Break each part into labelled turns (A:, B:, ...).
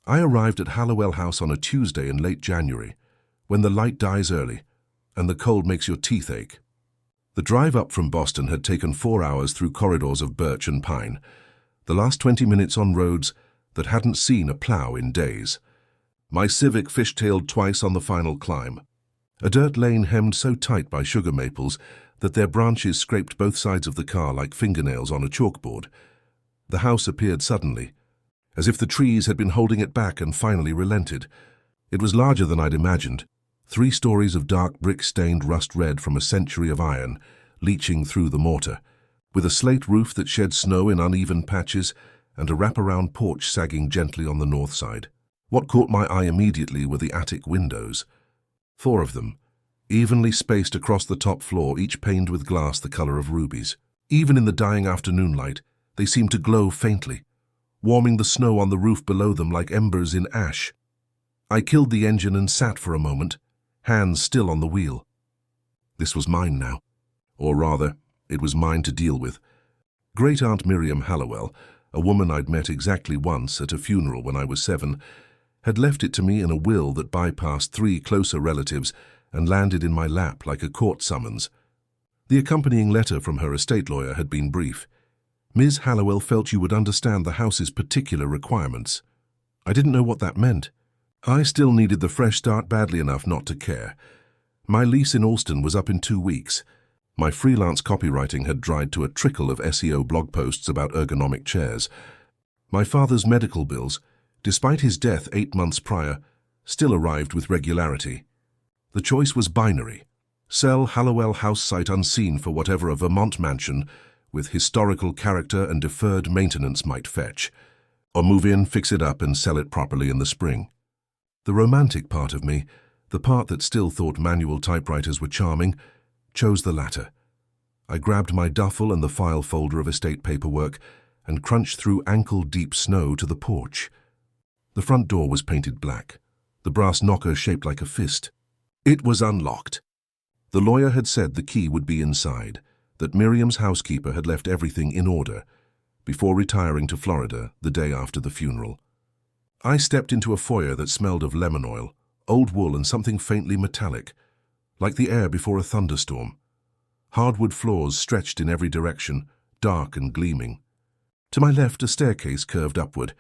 A: I arrived at Hallowell House on a Tuesday in late January, when the light dies early and the cold makes your teeth ache. The drive up from Boston had taken 4 hours through corridors of birch and pine, the last 20 minutes on roads that hadn't seen a plow in days. My Civic fishtailed twice on the final climb. A dirt lane hemmed so tight by sugar maples that their branches scraped both sides of the car like fingernails on a chalkboard. The house appeared suddenly, as if the trees had been holding it back and finally relented. It was larger than I'd imagined, 3 stories of dark brick-stained rust red from a century of iron, leaching through the mortar, with a slate roof that shed snow in uneven patches and a wraparound porch sagging gently on the north side. What caught my eye immediately were the attic windows. 4 of them, evenly spaced across the top floor, each paned with glass the color of rubies. Even in the dying afternoon light, they seemed to glow faintly, warming the snow on the roof below them like embers in ash. I killed the engine and sat for a moment, hands still on the wheel. This was mine now. Or rather, it was mine to deal with. Great-aunt Miriam Hallowell, a woman I'd met exactly once at a funeral when I was 7, had left it to me in a will that bypassed 3 closer relatives and landed in my lap like a court summons. The accompanying letter from her estate lawyer had been brief. Ms. Hallowell felt you would understand the house's particular requirements. I didn't know what that meant. I still needed the fresh start badly enough not to care. My lease in Alston was up in 2 weeks. My freelance copywriting had dried to a trickle of SEO blog posts about ergonomic chairs. My father's medical bills, despite his death 8 months prior, still arrived with regularity. The choice was binary. Sell Hallowell House sight unseen for whatever a Vermont mansion with historical character and deferred maintenance might fetch, or move in, fix it up, and sell it properly in the spring. The romantic part of me, the part that still thought manual typewriters were charming, chose the latter. I grabbed my duffel and the file folder of estate paperwork and crunched through ankle-deep snow to the porch. The front door was painted black, the brass knocker shaped like a fist. It was unlocked. The lawyer had said the key would be inside, that Miriam's housekeeper had left everything in order before retiring to Florida the day after the funeral. I stepped into a foyer that smelled of lemon oil, old wool, and something faintly metallic, like the air before a thunderstorm. Hardwood floors stretched in every direction, dark and gleaming. To my left, a staircase curved upward,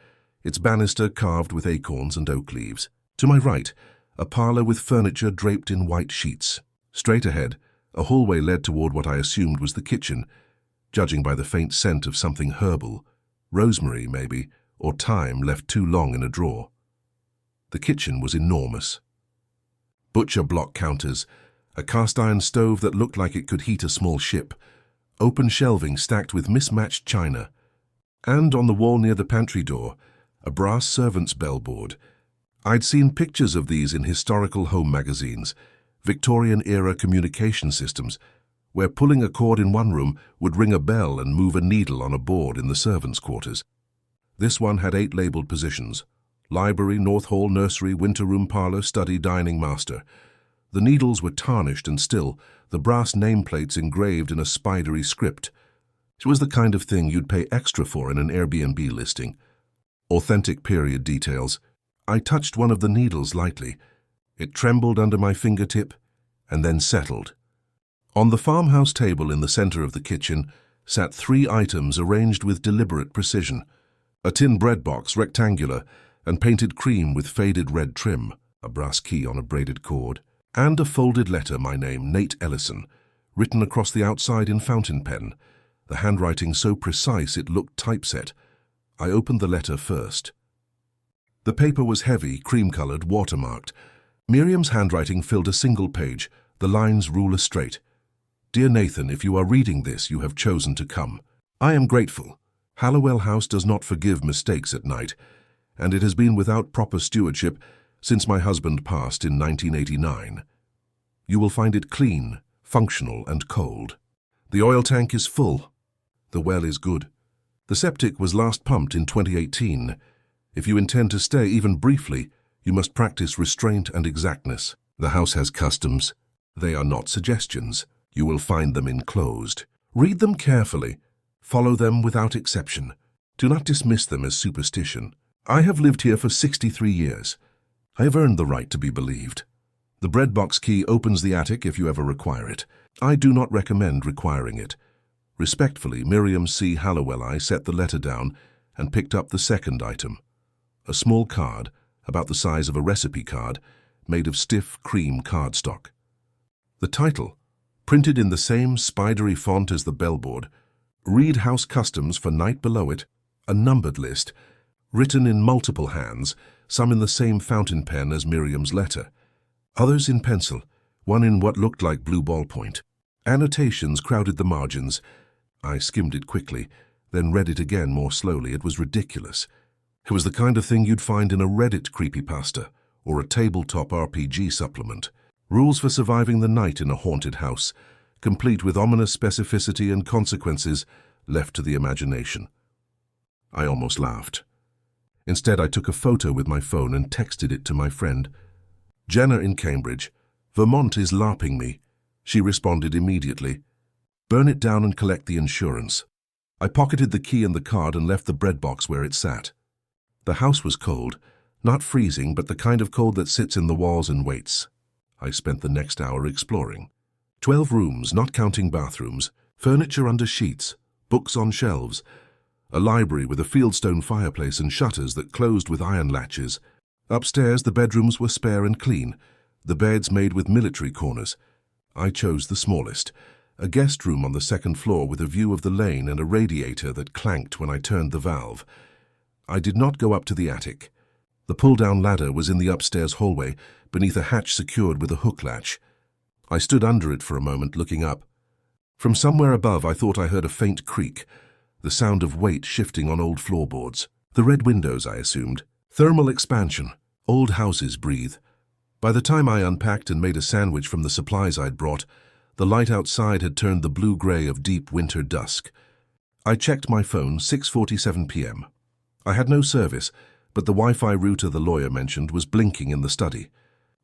A: its banister carved with acorns and oak leaves. To my right, a parlor with furniture draped in white sheets. Straight ahead, a hallway led toward what I assumed was the kitchen, judging by the faint scent of something herbal, rosemary maybe, or thyme left too long in a drawer. The kitchen was enormous. Butcher block counters, a cast-iron stove that looked like it could heat a small ship, open shelving stacked with mismatched china, and on the wall near the pantry door, a brass servant's bellboard. I'd seen pictures of these in historical home magazines, Victorian-era communication systems, where pulling a cord in one room would ring a bell and move a needle on a board in the servants' quarters. This one had 8 labeled positions: library, north hall, nursery, winter room, parlor, study, dining, master. The needles were tarnished and still, the brass nameplates engraved in a spidery script. It was the kind of thing you'd pay extra for in an Airbnb listing. Authentic period details. I touched one of the needles lightly. It trembled under my fingertip and then settled. On the farmhouse table in the center of the kitchen sat 3 items arranged with deliberate precision: a tin bread box, rectangular, and painted cream with faded red trim, a brass key on a braided cord, and a folded letter, my name, Nate Ellison, written across the outside in fountain pen, the handwriting so precise it looked typeset. I opened the letter first. The paper was heavy, cream-colored, watermarked. Miriam's handwriting filled a single page, the lines ruler straight. "Dear Nathan, if you are reading this, you have chosen to come. I am grateful. Hallowell House does not forgive mistakes at night, and it has been without proper stewardship since my husband passed in 1989. You will find it clean, functional, and cold. The oil tank is full. The well is good. The septic was last pumped in 2018. If you intend to stay even briefly, you must practice restraint and exactness. The house has customs. They are not suggestions. You will find them enclosed. Read them carefully. Follow them without exception. Do not dismiss them as superstition. I have lived here for 63 years. I have earned the right to be believed. The breadbox key opens the attic if you ever require it. I do not recommend requiring it. Respectfully, Miriam C. Hallowell. I set the letter down and picked up the second item. A small card, about the size of a recipe card, made of stiff cream cardstock. The title, printed in the same spidery font as the bellboard, Read House Customs for Night below it, a numbered list, written in multiple hands, some in the same fountain pen as Miriam's letter, others in pencil, one in what looked like blue ballpoint. Annotations crowded the margins. I skimmed it quickly, then read it again more slowly. It was ridiculous. It was the kind of thing you'd find in a Reddit creepypasta or a tabletop RPG supplement. Rules for surviving the night in a haunted house, complete with ominous specificity and consequences left to the imagination. I almost laughed. Instead, I took a photo with my phone and texted it to my friend. Jenna in Cambridge. Vermont is LARPing me. She responded immediately. Burn it down and collect the insurance. I pocketed the key and the card and left the bread box where it sat. The house was cold, not freezing, but the kind of cold that sits in the walls and waits. I spent the next hour exploring. 12 rooms, not counting bathrooms, furniture under sheets, books on shelves, a library with a fieldstone fireplace and shutters that closed with iron latches. Upstairs, the bedrooms were spare and clean, the beds made with military corners. I chose the smallest, a guest room on the second floor with a view of the lane and a radiator that clanked when I turned the valve. I did not go up to the attic. The pull-down ladder was in the upstairs hallway, beneath a hatch secured with a hook latch. I stood under it for a moment, looking up. From somewhere above, I thought I heard a faint creak, the sound of weight shifting on old floorboards. The red windows, I assumed. Thermal expansion. Old houses breathe. By the time I unpacked and made a sandwich from the supplies I'd brought, the light outside had turned the blue-gray of deep winter dusk. I checked my phone, 6:47 p.m. I had no service, but the Wi-Fi router the lawyer mentioned was blinking in the study.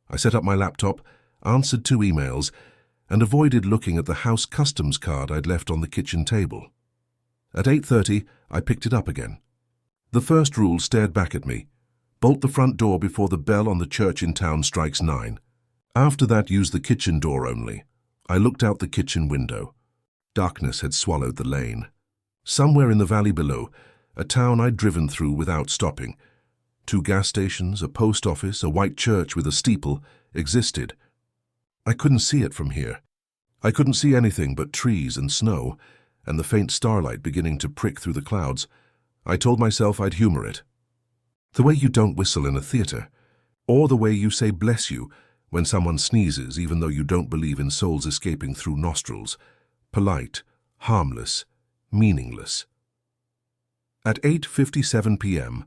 A: I set up my laptop, answered 2 emails, and avoided looking at the house customs card I'd left on the kitchen table. At 8:30, I picked it up again. The first rule stared back at me. Bolt the front door before the bell on the church in town strikes 9. After that, use the kitchen door only. I looked out the kitchen window. Darkness had swallowed the lane. Somewhere in the valley below, a town I'd driven through without stopping, 2 gas stations, a post office, a white church with a steeple, existed. I couldn't see it from here. I couldn't see anything but trees and snow, and the faint starlight beginning to prick through the clouds. I told myself I'd humor it. The way you don't whistle in a theater, or the way you say bless you when someone sneezes even though you don't believe in souls escaping through nostrils. Polite, harmless, meaningless. At 8:57 p.m.,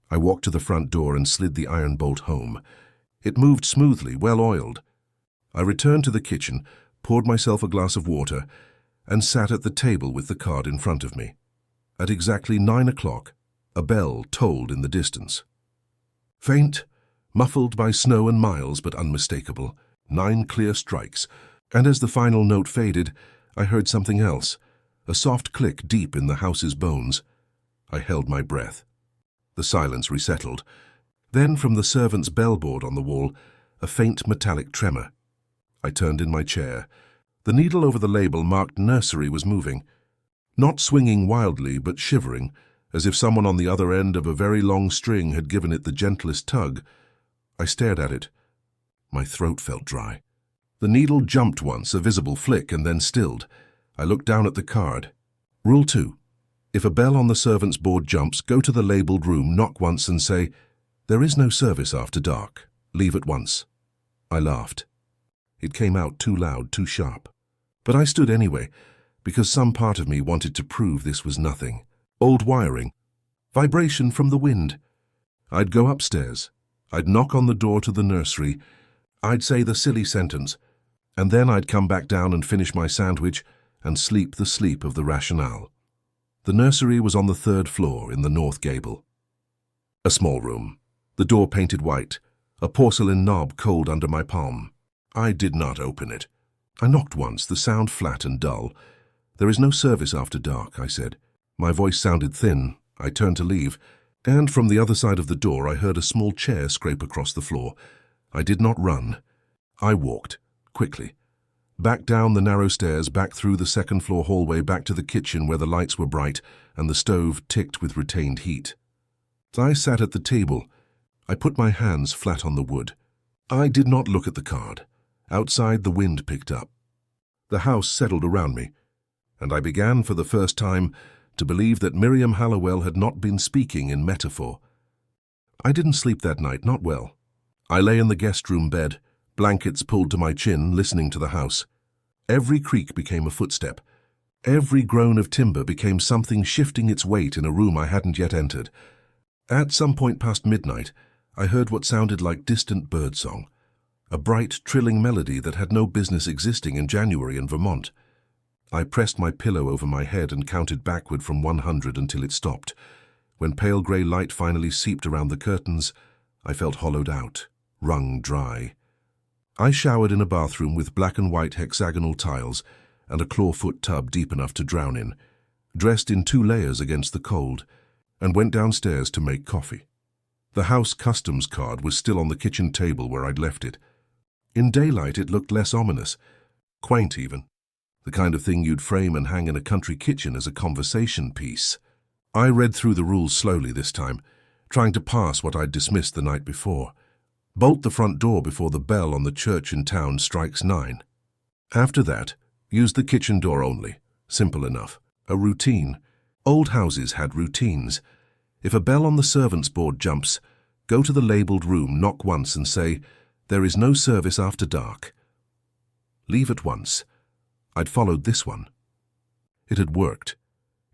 A: I walked to the front door and slid the iron bolt home. It moved smoothly, well-oiled. I returned to the kitchen, poured myself a glass of water, and sat at the table with the card in front of me. At exactly 9 o'clock, a bell tolled in the distance. Faint, muffled by snow and miles, but unmistakable. 9 clear strikes, and as the final note faded, I heard something else, a soft click deep in the house's bones. I held my breath. The silence resettled. Then, from the servant's bellboard on the wall, a faint metallic tremor. I turned in my chair. The needle over the label marked nursery was moving, not swinging wildly, but shivering, as if someone on the other end of a very long string had given it the gentlest tug. I stared at it. My throat felt dry. The needle jumped once, a visible flick, and then stilled. I looked down at the card. Rule 2. If a bell on the servant's board jumps, go to the labeled room, knock once and say, "There is no service after dark. Leave at once." I laughed. It came out too loud, too sharp. But I stood anyway, because some part of me wanted to prove this was nothing. Old wiring. Vibration from the wind. I'd go upstairs. I'd knock on the door to the nursery. I'd say the silly sentence, and then I'd come back down and finish my sandwich and sleep the sleep of the rationale. The nursery was on the 3rd floor in the north gable. A small room, the door painted white, a porcelain knob cold under my palm. I did not open it. I knocked once, the sound flat and dull. "There is no service after dark," I said. My voice sounded thin. I turned to leave. And from the other side of the door I heard a small chair scrape across the floor. I did not run. I walked, quickly. Back down the narrow stairs, back through the second-floor hallway, back to the kitchen where the lights were bright and the stove ticked with retained heat. I sat at the table. I put my hands flat on the wood. I did not look at the card. Outside, the wind picked up. The house settled around me, and I began for the first time to believe that Miriam Hallowell had not been speaking in metaphor. I didn't sleep that night, not well. I lay in the guest room bed, blankets pulled to my chin, listening to the house. Every creak became a footstep. Every groan of timber became something shifting its weight in a room I hadn't yet entered. At some point past midnight, I heard what sounded like distant birdsong, a bright, trilling melody that had no business existing in January in Vermont. I pressed my pillow over my head and counted backward from 100 until it stopped. When pale grey light finally seeped around the curtains, I felt hollowed out, wrung dry. I showered in a bathroom with black and white hexagonal tiles and a clawfoot tub deep enough to drown in, dressed in 2 layers against the cold, and went downstairs to make coffee. The house customs card was still on the kitchen table where I'd left it. In daylight it looked less ominous, quaint even, the kind of thing you'd frame and hang in a country kitchen as a conversation piece. I read through the rules slowly this time, trying to pass what I'd dismissed the night before. Bolt the front door before the bell on the church in town strikes 9. After that, use the kitchen door only. Simple enough. A routine. Old houses had routines. If a bell on the servants' board jumps, go to the labelled room, knock once and say, "There is no service after dark." Leave at once. I'd followed this one. It had worked,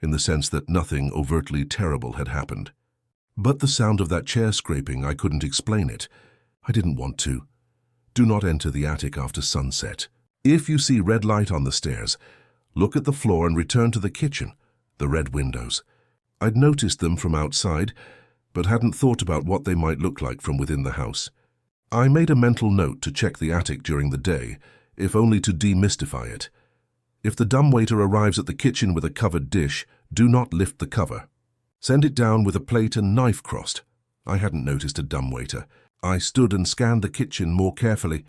A: in the sense that nothing overtly terrible had happened. But the sound of that chair scraping, I couldn't explain it. I didn't want to. Do not enter the attic after sunset. If you see red light on the stairs, look at the floor and return to the kitchen, the red windows. I'd noticed them from outside, but hadn't thought about what they might look like from within the house. I made a mental note to check the attic during the day, if only to demystify it. If the dumbwaiter arrives at the kitchen with a covered dish, do not lift the cover. Send it down with a plate and knife crossed. I hadn't noticed a dumbwaiter. I stood and scanned the kitchen more carefully.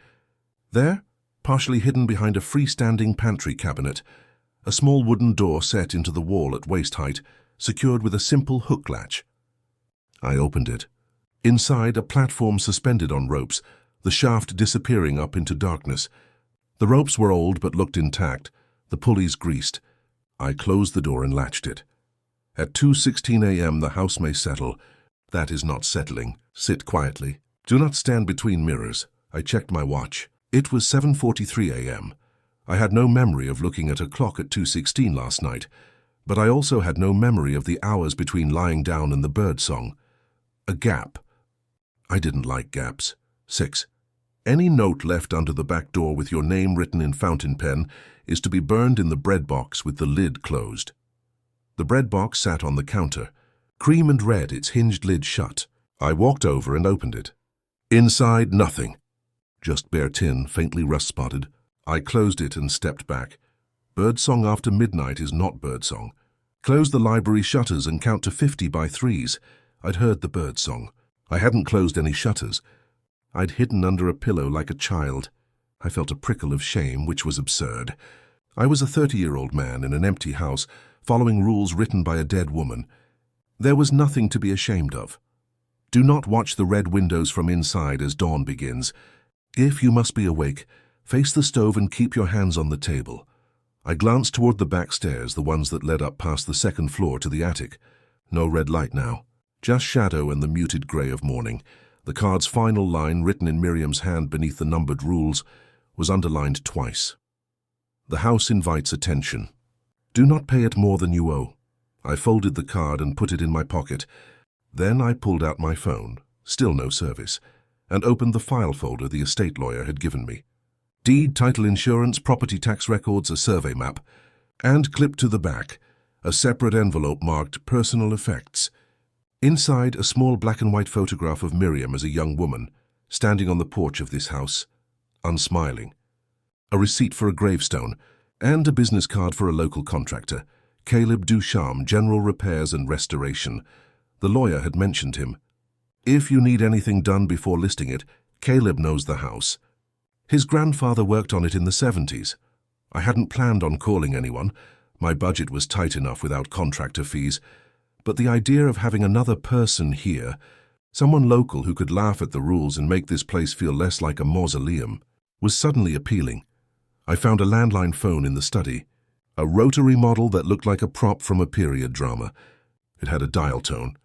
A: There, partially hidden behind a freestanding pantry cabinet, a small wooden door set into the wall at waist height, secured with a simple hook latch. I opened it. Inside, a platform suspended on ropes, the shaft disappearing up into darkness. The ropes were old but looked intact, the pulleys greased. I closed the door and latched it. At 2:16 a.m. the house may settle. That is not settling. Sit quietly. Do not stand between mirrors. I checked my watch. It was 7:43 a.m. I had no memory of looking at a clock at 2:16 last night, but I also had no memory of the hours between lying down and the birdsong. A gap. I didn't like gaps. 6. Any note left under the back door with your name written in fountain pen is to be burned in the bread box with the lid closed. The bread box sat on the counter, cream and red, its hinged lid shut. I walked over and opened it. Inside, nothing. Just bare tin, faintly rust-spotted. I closed it and stepped back. Birdsong after midnight is not birdsong. Close the library shutters and count to 50 by 3s. I'd heard the birdsong. I hadn't closed any shutters. I'd hidden under a pillow like a child. I felt a prickle of shame, which was absurd. I was a 30-year-old man in an empty house, following rules written by a dead woman. There was nothing to be ashamed of. Do not watch the red windows from inside as dawn begins. If you must be awake, face the stove and keep your hands on the table. I glanced toward the back stairs, the ones that led up past the second floor to the attic. No red light now. Just shadow and the muted grey of morning. The card's final line, written in Miriam's hand beneath the numbered rules, was underlined twice. The house invites attention. Do not pay it more than you owe. I folded the card and put it in my pocket. Then I pulled out my phone, still no service, and opened the file folder the estate lawyer had given me. Deed, title insurance, property tax records, a survey map, and clipped to the back, a separate envelope marked personal effects. Inside, a small black and white photograph of Miriam as a young woman, standing on the porch of this house, unsmiling. A receipt for a gravestone, and a business card for a local contractor, Caleb Ducharme, General Repairs and Restoration. The lawyer had mentioned him. If you need anything done before listing it, Caleb knows the house. His grandfather worked on it in the 70s. I hadn't planned on calling anyone. My budget was tight enough without contractor fees. But the idea of having another person here, someone local who could laugh at the rules and make this place feel less like a mausoleum, was suddenly appealing. I found a landline phone in the study, a rotary model that looked like a prop from a period drama. It had a dial tone.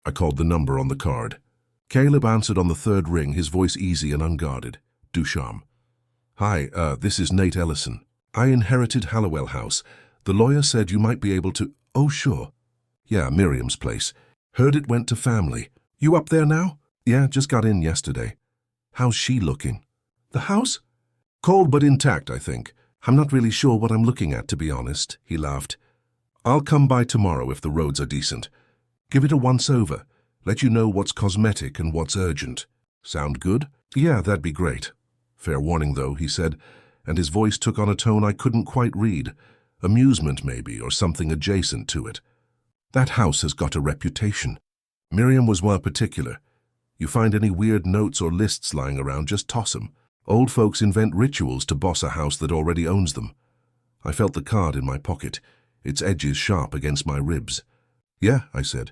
A: I called the number on the card. Caleb answered on the third ring, his voice easy and unguarded. Ducharme. Hi, this is Nate Ellison. I inherited Hallowell House. The lawyer said you might be able to... Oh, sure. Yeah, Miriam's place. Heard it went to family. You up there now? Yeah, just got in yesterday. How's she looking? The house? Cold but intact, I think. I'm not really sure what I'm looking at, to be honest, he laughed. I'll come by tomorrow if the roads are decent. Give it a once-over. Let you know what's cosmetic and what's urgent. Sound good? Yeah, that'd be great. Fair warning, though, he said, and his voice took on a tone I couldn't quite read. Amusement, maybe, or something adjacent to it. That house has got a reputation. Miriam was well particular. You find any weird notes or lists lying around, just toss 'em. Old folks invent rituals to boss a house that already owns them. I felt the card in my pocket, its edges sharp against my ribs. Yeah, I said.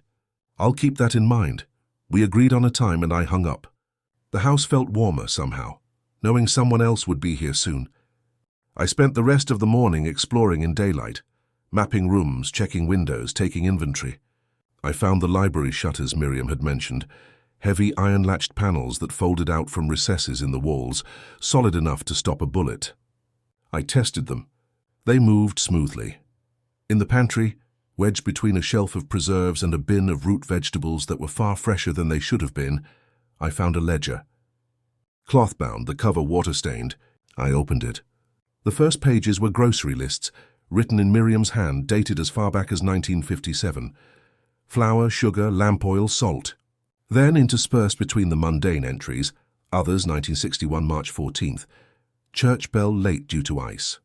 A: I'll keep that in mind. We agreed on a time and I hung up. The house felt warmer somehow, knowing someone else would be here soon. I spent the rest of the morning exploring in daylight, mapping rooms, checking windows, taking inventory. I found the library shutters Miriam had mentioned, heavy iron-latched panels that folded out from recesses in the walls, solid enough to stop a bullet. I tested them. They moved smoothly. In the pantry, wedged between a shelf of preserves and a bin of root vegetables that were far fresher than they should have been, I found a ledger. Cloth-bound, the cover water-stained, I opened it. The first pages were grocery lists, written in Miriam's hand, dated as far back as 1957. Flour, sugar, lamp oil, salt. Then, interspersed between the mundane entries, others 1961 March 14th, church bell late due to ice.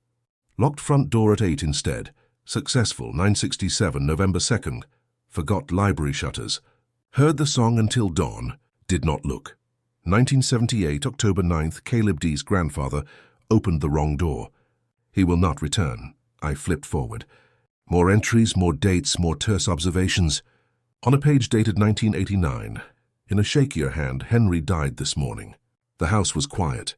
A: Locked front door at 8 instead. Successful 967 November 2nd. Forgot library shutters. Heard the song until dawn. Did not look. 1978 October 9th, Caleb D's grandfather opened the wrong door. He will not return. I flipped forward. More entries, more dates, more terse observations. On a page dated 1989, in a shakier hand, Henry died this morning. The house was quiet.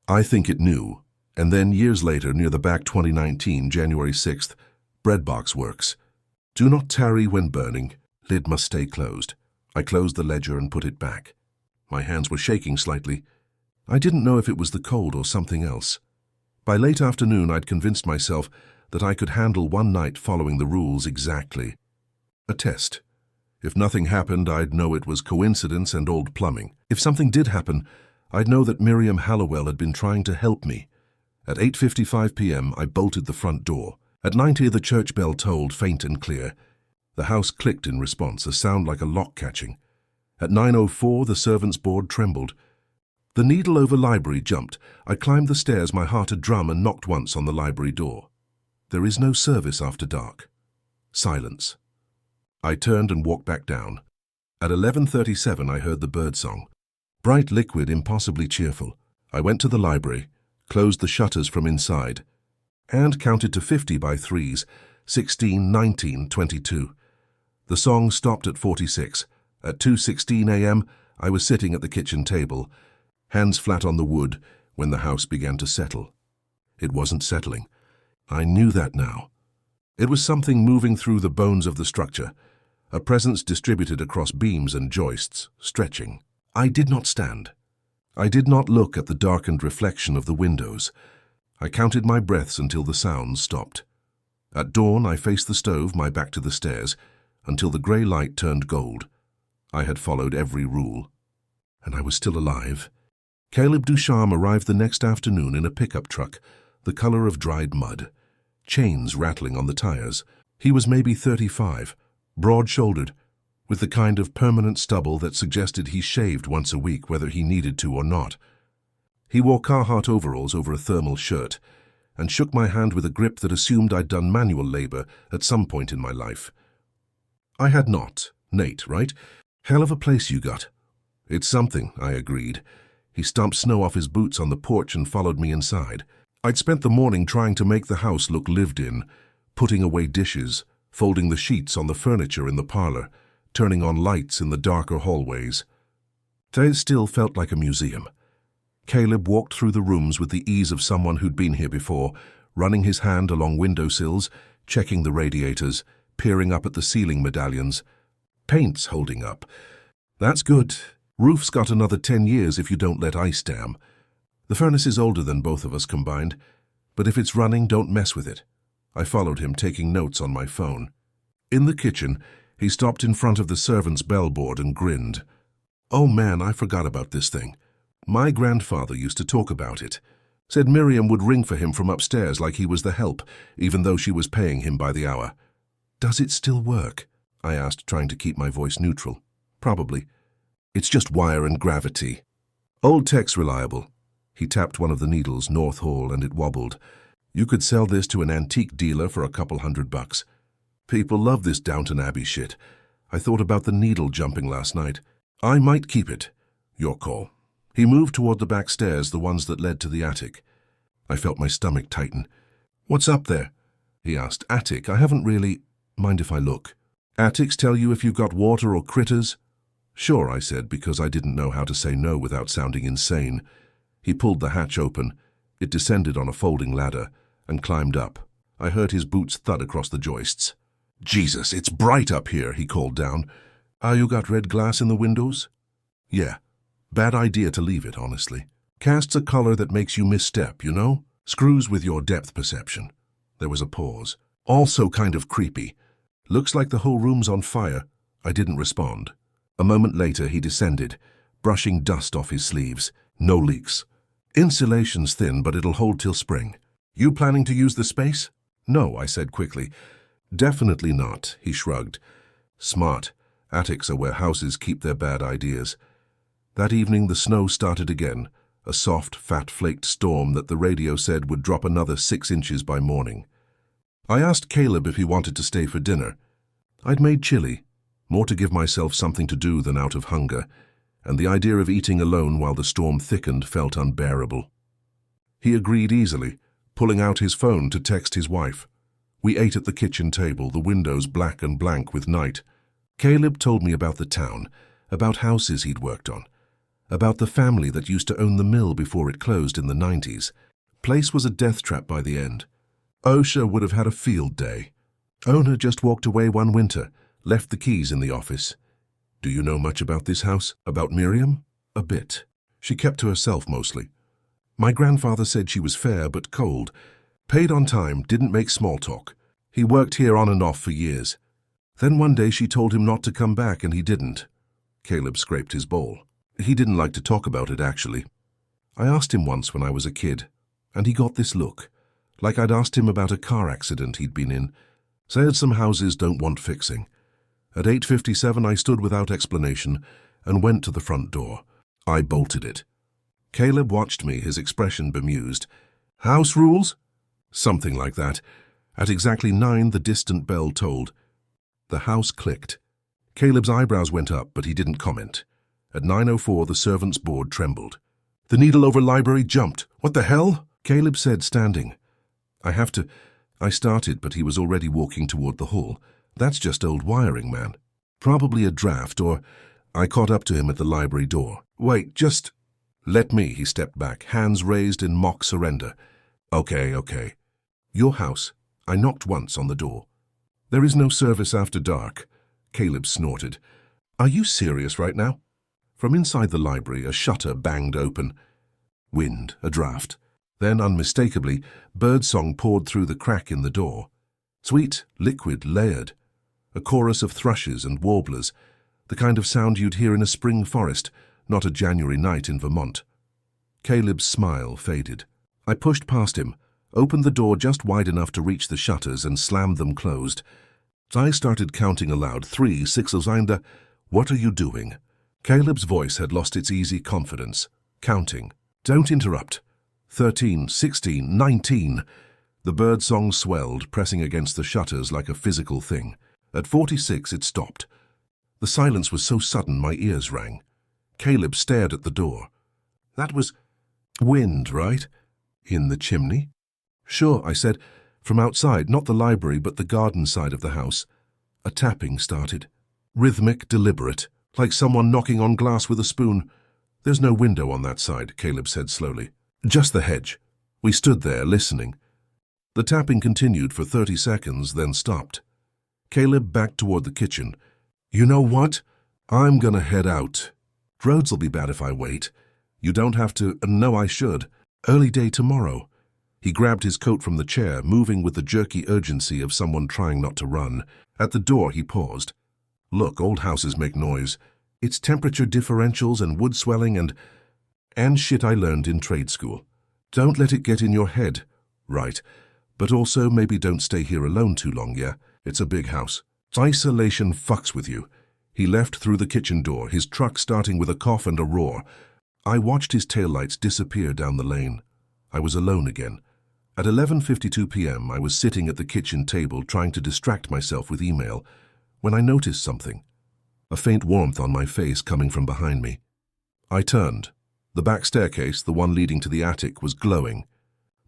A: I think it knew. And then years later, near the back 2019, January 6th, Breadbox Works. Do not tarry when burning. Lid must stay closed. I closed the ledger and put it back. My hands were shaking slightly. I didn't know if it was the cold or something else. By late afternoon, I'd convinced myself that I could handle one night following the rules exactly. A test. If nothing happened, I'd know it was coincidence and old plumbing. If something did happen, I'd know that Miriam Hallowell had been trying to help me. At 8:55 p.m., I bolted the front door. At 9:00, the church bell tolled, faint and clear. The house clicked in response, a sound like a lock catching. At 9:04, the servants' board trembled. The needle over library jumped. I climbed the stairs, my heart a drum, and knocked once on the library door. There is no service after dark. Silence. I turned and walked back down. At 11:37, I heard the birdsong. Bright liquid, impossibly cheerful. I went to the library, closed the shutters from inside, and counted to 50 by threes, 16, 19, 22. The song stopped at 46. At 2:16 a.m., I was sitting at the kitchen table, hands flat on the wood, when the house began to settle. It wasn't settling. I knew that now. It was something moving through the bones of the structure, a presence distributed across beams and joists, stretching. I did not stand. I did not look at the darkened reflection of the windows. I counted my breaths until the sounds stopped. At dawn, I faced the stove, my back to the stairs, until the grey light turned gold. I had followed every rule. And I was still alive. Caleb Ducharme arrived the next afternoon in a pickup truck, the color of dried mud, chains rattling on the tires. He was maybe 35, broad-shouldered, with the kind of permanent stubble that suggested he shaved once a week whether he needed to or not. He wore Carhartt overalls over a thermal shirt and shook my hand with a grip that assumed I'd done manual labor at some point in my life. I had not, Nate, right? Hell of a place you got. It's something, I agreed. He stomped snow off his boots on the porch and followed me inside. I'd spent the morning trying to make the house look lived in, putting away dishes, folding the sheets on the furniture in the parlor, turning on lights in the darker hallways. It still felt like a museum. Caleb walked through the rooms with the ease of someone who'd been here before, running his hand along windowsills, checking the radiators, peering up at the ceiling medallions. Paint's holding up. That's good. Roof's got another 10 years if you don't let ice dam. The furnace is older than both of us combined, but if it's running, don't mess with it. I followed him, taking notes on my phone. In the kitchen, he stopped in front of the servant's bellboard and grinned. Oh man, I forgot about this thing. My grandfather used to talk about it. Said Miriam would ring for him from upstairs like he was the help, even though she was paying him by the hour. Does it still work? I asked, trying to keep my voice neutral. Probably. It's just wire and gravity. Old tech's reliable. He tapped one of the needles, North Hall, and it wobbled. You could sell this to an antique dealer for a couple $100. People love this Downton Abbey shit. I thought about the needle jumping last night. I might keep it. Your call. He moved toward the back stairs, the ones that led to the attic. I felt my stomach tighten. What's up there? He asked. Attic, I haven't really... Mind if I look? Attics tell you if you've got water or critters? Sure, I said, because I didn't know how to say no without sounding insane. He pulled the hatch open. It descended on a folding ladder and climbed up. I heard his boots thud across the joists. Jesus, it's bright up here, he called down. You got red glass in the windows? Yeah. Bad idea to leave it, honestly. Casts a color that makes you misstep, you know? Screws with your depth perception. There was a pause. Also kind of creepy. Looks like the whole room's on fire. I didn't respond. A moment later, he descended, brushing dust off his sleeves. No leaks. Insulation's thin, but it'll hold till spring. You planning to use the space? No, I said quickly. Definitely not, he shrugged. Smart. Attics are where houses keep their bad ideas. That evening, the snow started again, a soft, fat-flaked storm that the radio said would drop another 6 inches by morning. I asked Caleb if he wanted to stay for dinner. I'd made chili, more to give myself something to do than out of hunger, and the idea of eating alone while the storm thickened felt unbearable. He agreed easily, pulling out his phone to text his wife. We ate at the kitchen table, the windows black and blank with night. Caleb told me about the town, about houses he'd worked on, about the family that used to own the mill before it closed in the 90s. Place was a death trap by the end. OSHA would have had a field day. Owner just walked away one winter, left the keys in the office. Do you know much about this house? About Miriam? A bit. She kept to herself mostly. My grandfather said she was fair but cold. Paid on time, didn't make small talk. He worked here on and off for years. Then one day she told him not to come back and he didn't. Caleb scraped his bowl. He didn't like to talk about it, actually. I asked him once when I was a kid, and he got this look, like I'd asked him about a car accident he'd been in. Said some houses don't want fixing. At 8:57 I stood without explanation and went to the front door. I bolted it. Caleb watched me, his expression bemused. House rules? Something like that. At exactly 9 the distant bell tolled. The house clicked. Caleb's eyebrows went up, but he didn't comment. At 9:04 the servants' board trembled. The needle over library jumped. What the hell? Caleb said, standing. I started, but he was already walking toward the hall. That's just old wiring, man. Probably a draft, or... I caught up to him at the library door. Wait, just... Let me, he stepped back, hands raised in mock surrender. Okay. Your house. I knocked once on the door. There is no service after dark. Caleb snorted. Are you serious right now? From inside the library, a shutter banged open. Wind, a draft. Then, unmistakably, birdsong poured through the crack in the door. Sweet, liquid, layered. A chorus of thrushes and warblers, the kind of sound you'd hear in a spring forest, not a January night in Vermont. Caleb's smile faded. I pushed past him, opened the door just wide enough to reach the shutters and slammed them closed. I started counting aloud, 3, 6, What are you doing? Caleb's voice had lost its easy confidence. Counting. Don't interrupt. 13, 16, 19. The birdsong swelled, pressing against the shutters like a physical thing. At 46 it stopped. The silence was so sudden my ears rang. Caleb stared at the door. That was wind, right? In the chimney? Sure, I said, from outside, not the library but the garden side of the house. A tapping started. Rhythmic, deliberate, like someone knocking on glass with a spoon. There's no window on that side, Caleb said slowly. Just the hedge. We stood there, listening. The tapping continued for 30 seconds, then stopped. Caleb backed toward the kitchen. You know what? I'm gonna head out. Roads'll be bad if I wait. You don't have to. No, I should. Early day tomorrow. He grabbed his coat from the chair, moving with the jerky urgency of someone trying not to run. At the door, he paused. Look, old houses make noise. It's temperature differentials and wood swelling and shit I learned in trade school. Don't let it get in your head. Right. But also maybe don't stay here alone too long, yeah? It's a big house. Isolation fucks with you. He left through the kitchen door, his truck starting with a cough and a roar. I watched his taillights disappear down the lane. I was alone again. At 11:52 p.m., I was sitting at the kitchen table trying to distract myself with email when I noticed something. A faint warmth on my face coming from behind me. I turned. The back staircase, the one leading to the attic, was glowing.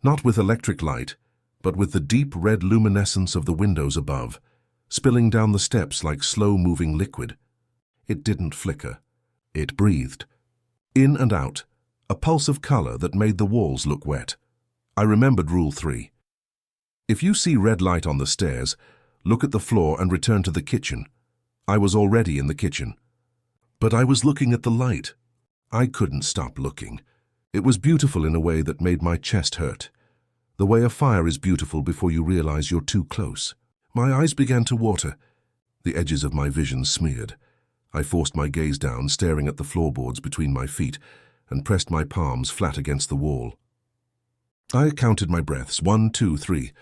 A: Not with electric light, but with the deep red luminescence of the windows above, spilling down the steps like slow-moving liquid. It didn't flicker. It breathed. In and out, a pulse of color that made the walls look wet. I remembered Rule 3. If you see red light on the stairs, look at the floor and return to the kitchen. I was already in the kitchen. But I was looking at the light. I couldn't stop looking. It was beautiful in a way that made my chest hurt. The way a fire is beautiful before you realize you're too close. My eyes began to water. The edges of my vision smeared. I forced my gaze down, staring at the floorboards between my feet, and pressed my palms flat against the wall. I counted my breaths, 1, 2, 3.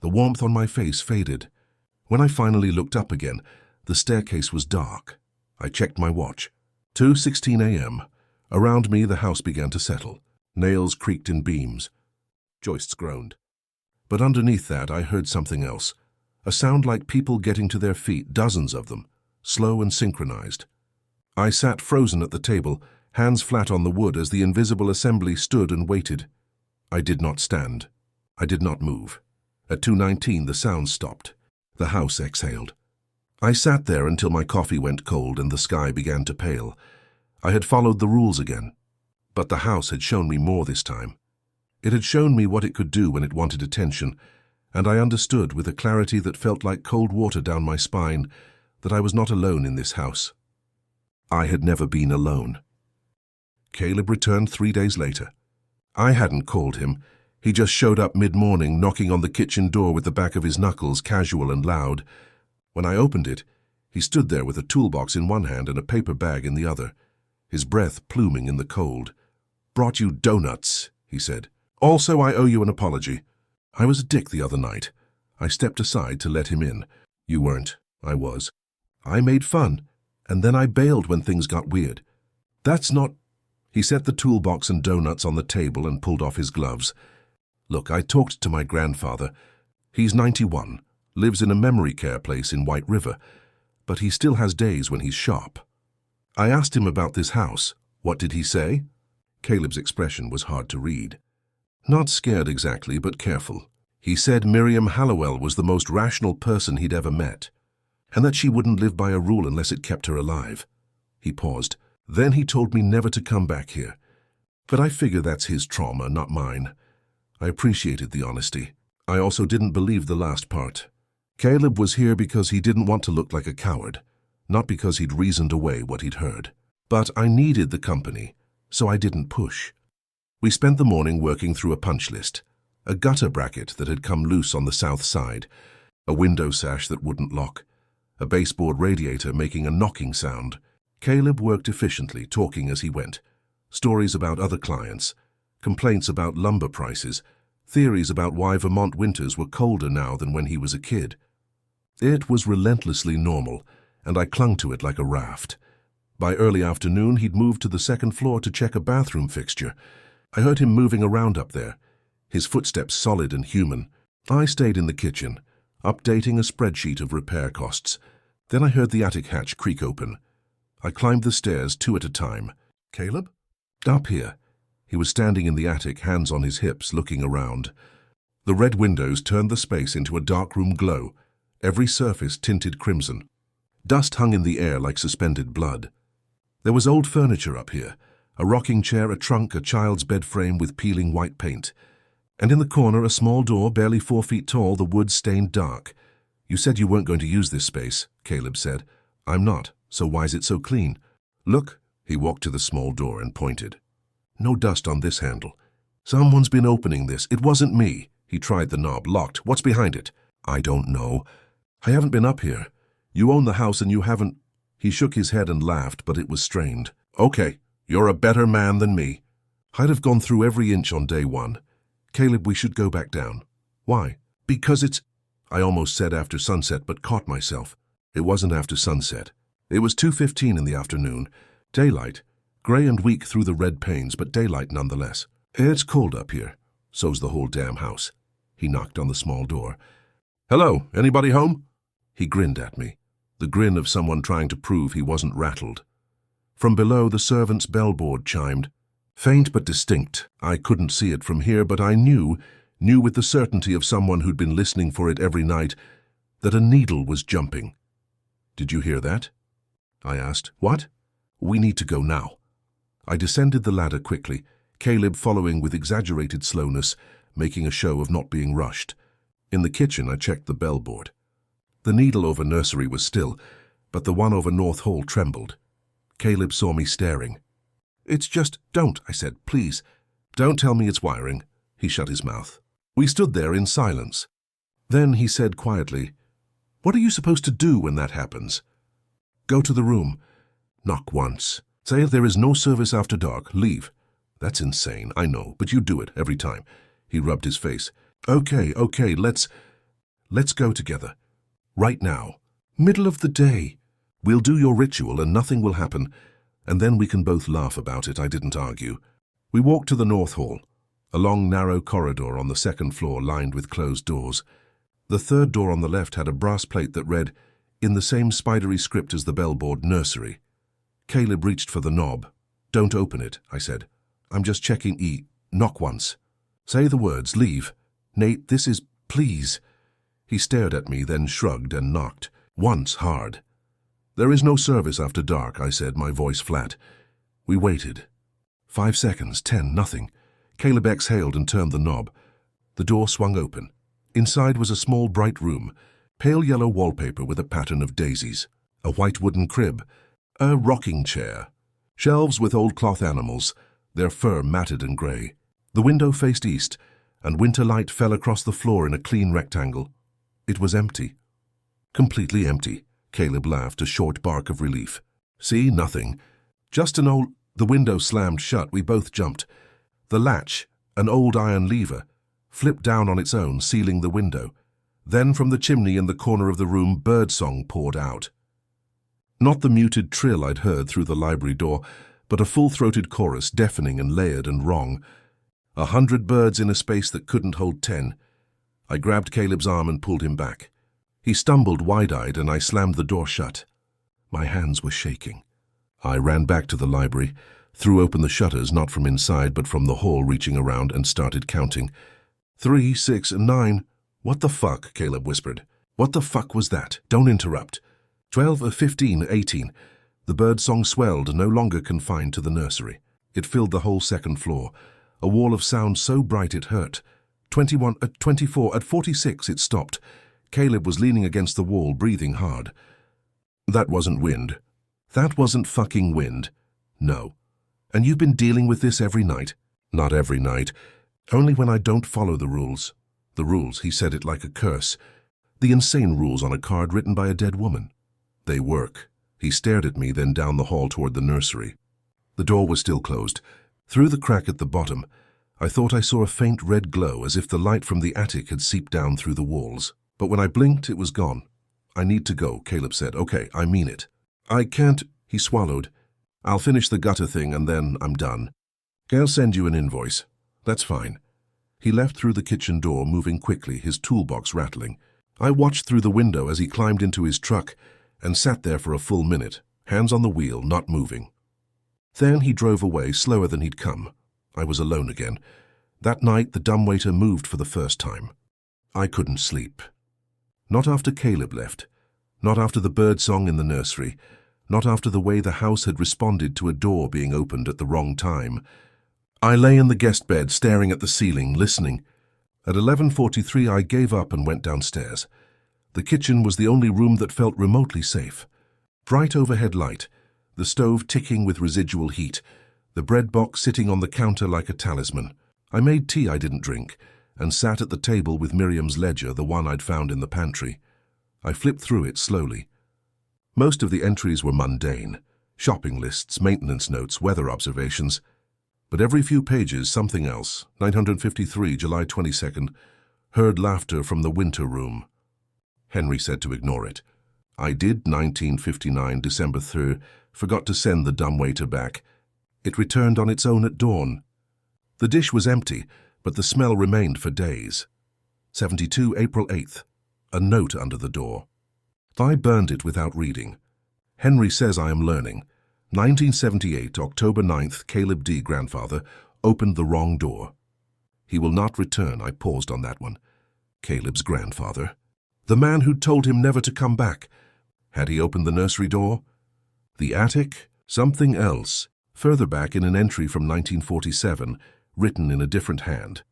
A: The warmth on my face faded. When I finally looked up again, the staircase was dark. I checked my watch. 2:16 a.m. Around me, the house began to settle. Nails creaked in beams. Joists groaned. But underneath that, I heard something else. A sound like people getting to their feet, dozens of them, slow and synchronized. I sat frozen at the table, hands flat on the wood as the invisible assembly stood and waited. I did not stand. I did not move. At 2:19, the sound stopped. The house exhaled. I sat there until my coffee went cold and the sky began to pale. I had followed the rules again. But the house had shown me more this time. It had shown me what it could do when it wanted attention, and I understood with a clarity that felt like cold water down my spine that I was not alone in this house. I had never been alone. Caleb returned 3 days later. I hadn't called him. He just showed up mid-morning, knocking on the kitchen door with the back of his knuckles, casual and loud. When I opened it, he stood there with a toolbox in one hand and a paper bag in the other, his breath pluming in the cold. "Brought you donuts," he said. "Also, I owe you an apology. I was a dick the other night." I stepped aside to let him in. "You weren't. I was. I made fun, and then I bailed when things got weird. That's not—" He set the toolbox and donuts on the table and pulled off his gloves. "Look, I talked to my grandfather. He's 91, lives in a memory care place in White River, but he still has days when he's sharp. I asked him about this house. What did he say?" Caleb's expression was hard to read. Not scared exactly, but careful. He said Miriam Hallowell was the most rational person he'd ever met, and that she wouldn't live by a rule unless it kept her alive. He paused. Then he told me never to come back here. But I figure that's his trauma, not mine. I appreciated the honesty. I also didn't believe the last part. Caleb was here because he didn't want to look like a coward, not because he'd reasoned away what he'd heard. But I needed the company, so I didn't push. We spent the morning working through a punch list, a gutter bracket that had come loose on the south side, a window sash that wouldn't lock, a baseboard radiator making a knocking sound. Caleb worked efficiently, talking as he went. Stories about other clients, complaints about lumber prices, theories about why Vermont winters were colder now than when he was a kid. It was relentlessly normal, and I clung to it like a raft. By early afternoon, he'd moved to the second floor to check a bathroom fixture. I heard him moving around up there, his footsteps solid and human. I stayed in the kitchen, updating a spreadsheet of repair costs. Then I heard the attic hatch creak open. I climbed the stairs 2 at a time. Caleb? Up here. He was standing in the attic, hands on his hips, looking around. The red windows turned the space into a dark-room glow, every surface tinted crimson. Dust hung in the air like suspended blood. There was old furniture up here, a rocking chair, a trunk, a child's bed frame with peeling white paint. And in the corner, a small door, barely 4 feet tall, the wood stained dark. You said you weren't going to use this space, Caleb said. I'm not, so why is it so clean? Look, he walked to the small door and pointed. No dust on this handle. Someone's been opening this. It wasn't me. He tried the knob. Locked. What's behind it? I don't know. I haven't been up here. You own the house and you haven't... He shook his head and laughed, but it was strained. Okay, you're a better man than me. I'd have gone through every inch on day 1. Caleb, we should go back down. Why? Because it's... I almost said after sunset, but caught myself. It wasn't after sunset. It was 2:15 in the afternoon. Daylight. Grey and weak through the red panes, but daylight nonetheless. It's cold up here. So's the whole damn house. He knocked on the small door. Hello, anybody home? He grinned at me, the grin of someone trying to prove he wasn't rattled. From below, the servant's bellboard chimed. Faint but distinct. I couldn't see it from here, but I knew with the certainty of someone who'd been listening for it every night, that a needle was jumping. Did you hear that? I asked. What? We need to go now. I descended the ladder quickly, Caleb following with exaggerated slowness, making a show of not being rushed. In the kitchen, I checked the bellboard. The needle over nursery was still, but the one over North Hall trembled. Caleb saw me staring. It's just, don't, I said, please. Don't tell me it's wiring. He shut his mouth. We stood there in silence. Then he said quietly, What are you supposed to do when that happens? Go to the room. Knock once. Say there is no service after dark. Leave. That's insane, I know, but you do it every time. He rubbed his face. Okay, let's go together. Right now. Middle of the day. We'll do your ritual and nothing will happen, and then we can both laugh about it. I didn't argue. We walked to the North Hall, a long, narrow corridor on the 2nd floor lined with closed doors. The 3rd door on the left had a brass plate that read, in the same spidery script as the bellboard, nursery. Caleb reached for the knob. Don't open it, I said. I'm just checking Knock once. Say the words, leave. Nate, this is, please. He stared at me, then shrugged and knocked. Once, hard. There is no service after dark, I said, my voice flat. We waited. 5 seconds, 10, nothing. Caleb exhaled and turned the knob. The door swung open. Inside was a small, bright room, pale yellow wallpaper with a pattern of daisies, a white wooden crib, a rocking chair, shelves with old cloth animals, their fur matted and grey. The window faced east, and winter light fell across the floor in a clean rectangle. It was empty. Completely empty. Caleb laughed, a short bark of relief. See, nothing. Just an old... The window slammed shut. We both jumped. The latch, an old iron lever, flipped down on its own, sealing the window. Then from the chimney in the corner of the room, birdsong poured out. Not the muted trill I'd heard through the library door, but a full-throated chorus, deafening and layered and wrong. 100 birds in a space that couldn't hold 10. I grabbed Caleb's arm and pulled him back. He stumbled wide-eyed and I slammed the door shut. My hands were shaking. I ran back to the library, threw open the shutters, not from inside but from the hall, reaching around, and started counting. 3, 6, and 9. What the fuck? Caleb whispered. What the fuck was that? Don't interrupt. 12, 15, 18. The birdsong swelled, no longer confined to the nursery. It filled the whole 2nd floor, a wall of sound so bright it hurt. 21, at 24, at 46 it stopped. Caleb was leaning against the wall, breathing hard. That wasn't wind. That wasn't fucking wind. No. And you've been dealing with this every night? Not every night. Only when I don't follow the rules. The rules, he said it like a curse. The insane rules on a card written by a dead woman. They work. He stared at me, then down the hall toward the nursery. The door was still closed. Through the crack at the bottom, I thought I saw a faint red glow, as if the light from the attic had seeped down through the walls. But when I blinked, it was gone. I need to go, Caleb said. Okay, I mean it. I can't, he swallowed. I'll finish the gutter thing and then I'm done. I'll send you an invoice. That's fine. He left through the kitchen door, moving quickly, his toolbox rattling. I watched through the window as he climbed into his truck, and sat there for a full minute, hands on the wheel, not moving. Then he drove away slower than he'd come. I was alone again. That night the dumbwaiter moved for the first time. I couldn't sleep. Not after Caleb left. Not after the birdsong in the nursery. Not after the way the house had responded to a door being opened at the wrong time. I lay in the guest bed staring at the ceiling, listening. At 11:43 I gave up and went downstairs. The kitchen was the only room that felt remotely safe. Bright overhead light, the stove ticking with residual heat, the bread box sitting on the counter like a talisman. I made tea I didn't drink, and sat at the table with Miriam's ledger, the one I'd found in the pantry. I flipped through it slowly. Most of the entries were mundane, shopping lists, maintenance notes, weather observations. But every few pages, something else. 953, July 22nd, heard laughter from the winter room. Henry said to ignore it. I did. 1959, December 3rd, forgot to send the dumbwaiter back. It returned on its own at dawn. The dish was empty, but the smell remained for days. 72, April 8th, a note under the door. I burned it without reading. Henry says I am learning. 1978, October 9th, Caleb D., grandfather, opened the wrong door. He will not return. I paused on that one. Caleb's grandfather. The man who'd told him never to come back. Had he opened the nursery door? The attic? Something else. Further back in an entry from 1947, written in a different hand.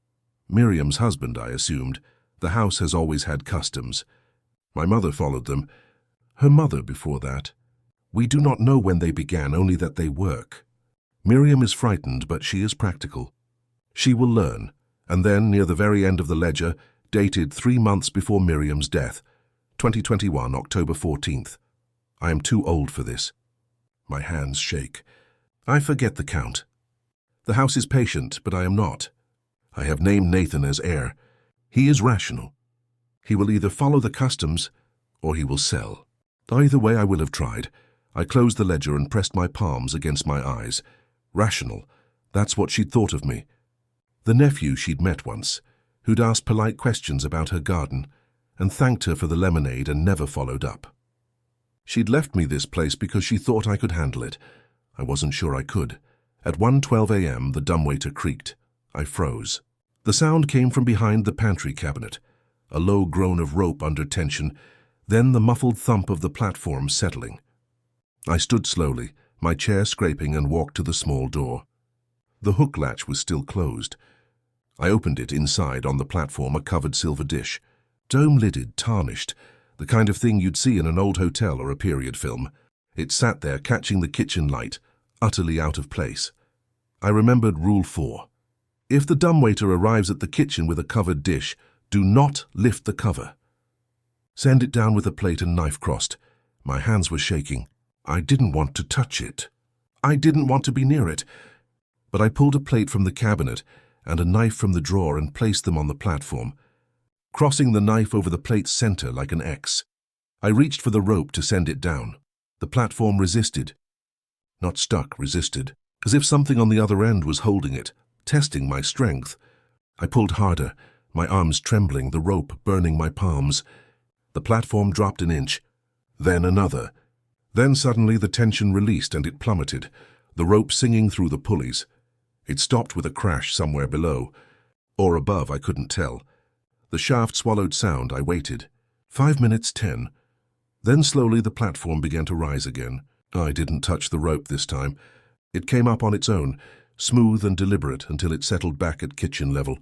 A: Miriam's husband, I assumed. The house has always had customs. My mother followed them. Her mother before that. We do not know when they began, only that they work. Miriam is frightened, but she is practical. She will learn. And then, near the very end of the ledger, dated 3 months before Miriam's death, 2021, October 14th. I am too old for this. My hands shake. I forget the count. The house is patient, but I am not. I have named Nathan as heir. He is rational. He will either follow the customs, or he will sell. Either way I will have tried. I closed the ledger and pressed my palms against my eyes. Rational. That's what she'd thought of me. The nephew she'd met once, who'd asked polite questions about her garden, and thanked her for the lemonade and never followed up. She'd left me this place because she thought I could handle it. I wasn't sure I could. At 1:12 a.m. the dumbwaiter creaked. I froze. The sound came from behind the pantry cabinet, a low groan of rope under tension, then the muffled thump of the platform settling. I stood slowly, my chair scraping, and walked to the small door. The hook latch was still closed. I opened it. Inside, on the platform, a covered silver dish. Dome-lidded, tarnished, the kind of thing you'd see in an old hotel or a period film. It sat there, catching the kitchen light, utterly out of place. I remembered Rule 4. If the dumbwaiter arrives at the kitchen with a covered dish, do not lift the cover. Send it down with a plate and knife crossed. My hands were shaking. I didn't want to touch it. I didn't want to be near it. But I pulled a plate from the cabinet and a knife from the drawer and placed them on the platform, crossing the knife over the plate's center like an X. I reached for the rope to send it down. The platform resisted. Not stuck, resisted, as if something on the other end was holding it, testing my strength. I pulled harder, my arms trembling, the rope burning my palms. The platform dropped an inch, then another. Then suddenly the tension released and it plummeted, the rope singing through the pulleys. It stopped with a crash somewhere below, or above, I couldn't tell. The shaft swallowed sound. I waited. 5 minutes, 10. Then slowly the platform began to rise again. I didn't touch the rope this time. It came up on its own, smooth and deliberate, until it settled back at kitchen level.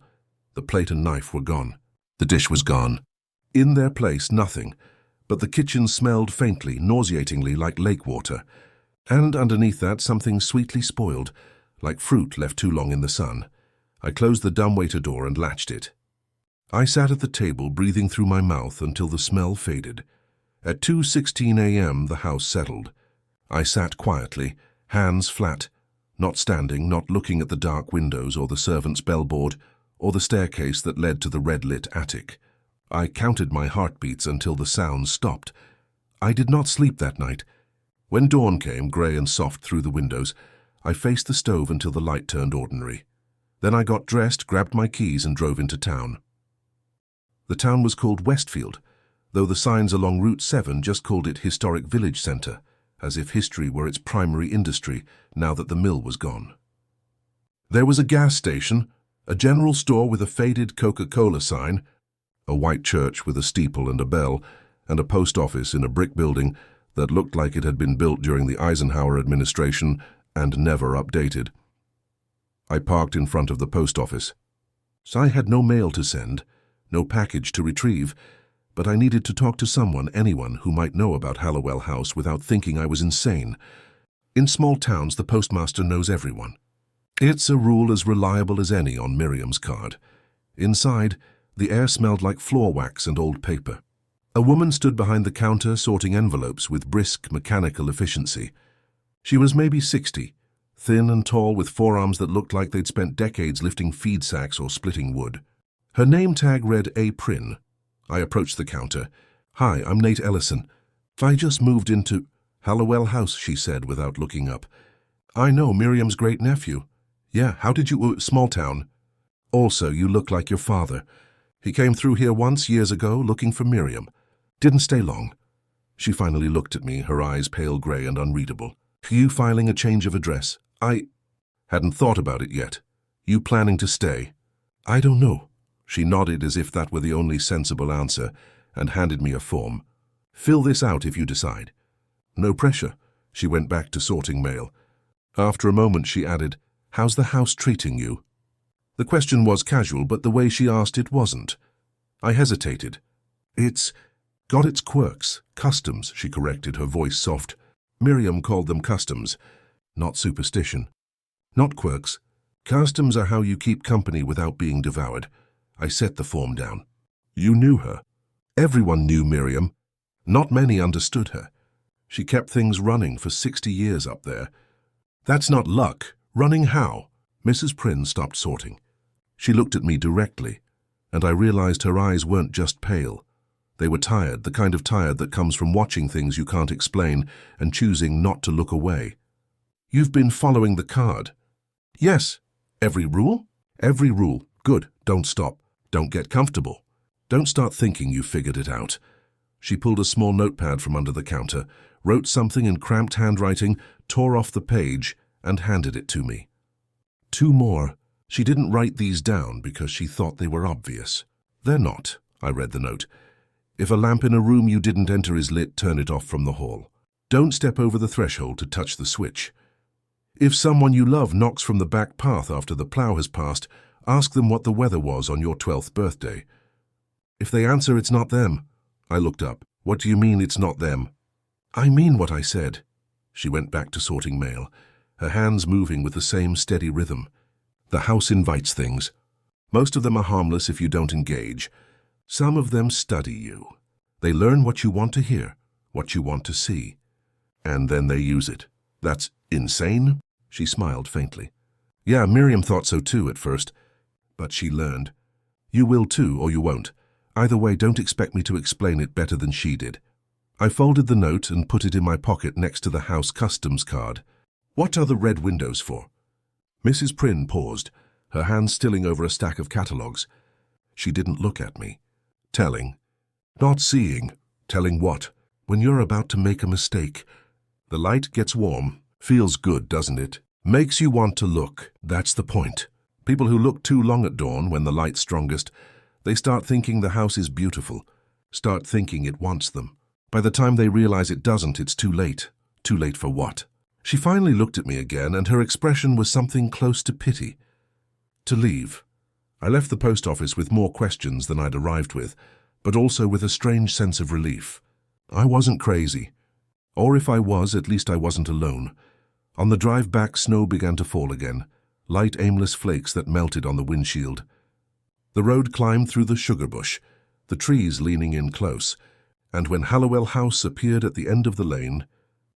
A: The plate and knife were gone. The dish was gone. In their place, nothing. But the kitchen smelled faintly, nauseatingly, like lake water. And underneath that, something sweetly spoiled, like fruit left too long in the sun. I closed the dumbwaiter door and latched it. I sat at the table, breathing through my mouth until the smell faded. At 2:16 a.m. the house settled. I sat quietly, hands flat, not standing, not looking at the dark windows or the servants' bellboard or the staircase that led to the red-lit attic. I counted my heartbeats until the sounds stopped. I did not sleep that night. When dawn came, grey and soft through the windows, I faced the stove until the light turned ordinary. Then I got dressed, grabbed my keys, and drove into town. The town was called Westfield, though the signs along Route 7 just called it Historic Village Centre, as if history were its primary industry now that the mill was gone. There was a gas station, a general store with a faded Coca-Cola sign, a white church with a steeple and a bell, and a post office in a brick building that looked like it had been built during the Eisenhower administration and never updated. I parked in front of the post office. So I had no mail to send, no package to retrieve, but I needed to talk to someone, anyone, who might know about Hallowell House without thinking I was insane. In small towns, the postmaster knows everyone. It's a rule as reliable as any on Miriam's card. Inside, the air smelled like floor wax and old paper. A woman stood behind the counter sorting envelopes with brisk, mechanical efficiency. She was maybe 60, thin and tall with forearms that looked like they'd spent decades lifting feed sacks or splitting wood. Her name tag read A. Prynne. I approached the counter. "Hi, I'm Nate Ellison. I just moved into Hallowell House," she said without looking up. "I know, Miriam's great-nephew. Yeah, how did you... small town. Also, you look like your father. He came through here once, years ago, looking for Miriam. Didn't stay long." She finally looked at me, her eyes pale grey and unreadable. "You filing a change of address?" "I hadn't thought about it yet. You planning to stay?" "I don't know." She nodded as if that were the only sensible answer and handed me a form. "Fill this out if you decide." "No pressure." She went back to sorting mail. After a moment she added, "How's the house treating you?" The question was casual, but the way she asked it wasn't. I hesitated. "It's got its quirks. Customs," she corrected, her voice soft. Miriam called them customs, not superstition. "Not quirks. Customs are how you keep company without being devoured." I set the form down. "You knew her?" Everyone knew Miriam. Not many understood her. She kept things running for 60 years up there. "That's not luck. Running how?" Mrs. Prynne stopped sorting. She looked at me directly, and I realized her eyes weren't just pale. They were tired, the kind of tired that comes from watching things you can't explain and choosing not to look away. "You've been following the card." "Yes." "Every rule?" "Every rule." "Good. Don't stop. Don't get comfortable. Don't start thinking you figured it out." She pulled a small notepad from under the counter, wrote something in cramped handwriting, tore off the page, and handed it to me. 2 more. She didn't write these down because she thought they were obvious. "They're not," I read the note. "If a lamp in a room you didn't enter is lit, turn it off from the hall. Don't step over the threshold to touch the switch. If someone you love knocks from the back path after the plow has passed, ask them what the weather was on your 12th birthday. If they answer it's not them." I looked up. "What do you mean it's not them?" "I mean what I said." She went back to sorting mail, her hands moving with the same steady rhythm. "The house invites things. Most of them are harmless if you don't engage. Some of them study you. They learn what you want to hear, what you want to see, and then they use it. That's insane?" She smiled faintly. "Yeah, Miriam thought so too at first. But she learned. You will too, or you won't. Either way, don't expect me to explain it better than she did." I folded the note and put it in my pocket next to the house customs card. "What are the red windows for?" Mrs. Prynne paused, her hands stilling over a stack of catalogues. She didn't look at me. "Telling." "Not seeing." "Telling what?" "When you're about to make a mistake. The light gets warm. Feels good, doesn't it? Makes you want to look. That's the point. People who look too long at dawn, when the light's strongest, they start thinking the house is beautiful, start thinking it wants them. By the time they realize it doesn't, it's too late. Too late for what?" She finally looked at me again, and her expression was something close to pity. "To leave." I left the post office with more questions than I'd arrived with, but also with a strange sense of relief. I wasn't crazy. Or if I was, at least I wasn't alone. On the drive back, snow began to fall again, light aimless flakes that melted on the windshield. The road climbed through the sugar bush, the trees leaning in close, and when Hallowell House appeared at the end of the lane,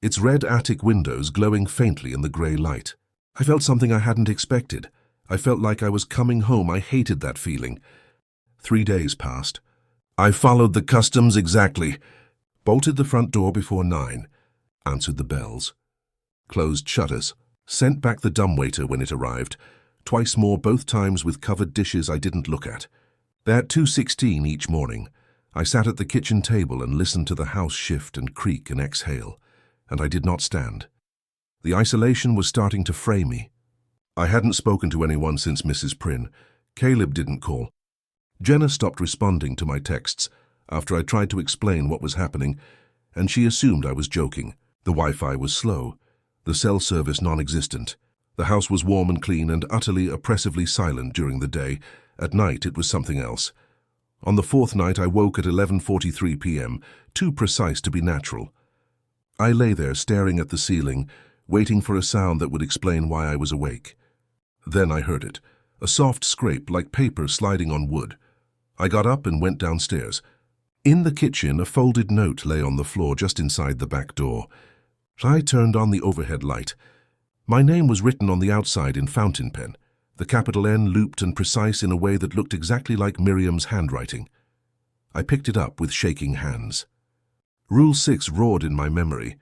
A: its red attic windows glowing faintly in the grey light, I felt something I hadn't expected. I felt like I was coming home. I hated that feeling. 3 days passed. I followed the customs exactly. Bolted the front door before 9. Answered the bells. Closed shutters. Sent back the dumbwaiter when it arrived. Twice more, both times with covered dishes I didn't look at. They're at 2:16 each morning. I sat at the kitchen table and listened to the house shift and creak and exhale, and I did not stand. The isolation was starting to fray me. I hadn't spoken to anyone since Mrs. Prynne. Caleb didn't call. Jenna stopped responding to my texts after I tried to explain what was happening, and she assumed I was joking. The Wi-Fi was slow, the cell service non-existent. The house was warm and clean and utterly oppressively silent during the day. At night it was something else. On the fourth night I woke at 11:43 p.m., too precise to be natural. I lay there staring at the ceiling, waiting for a sound that would explain why I was awake. Then I heard it, a soft scrape like paper sliding on wood. I got up and went downstairs. In the kitchen, a folded note lay on the floor just inside the back door. I turned on the overhead light. My name was written on the outside in fountain pen, the capital N looped and precise in a way that looked exactly like Miriam's handwriting. I picked it up with shaking hands. Rule 6 roared in my memory.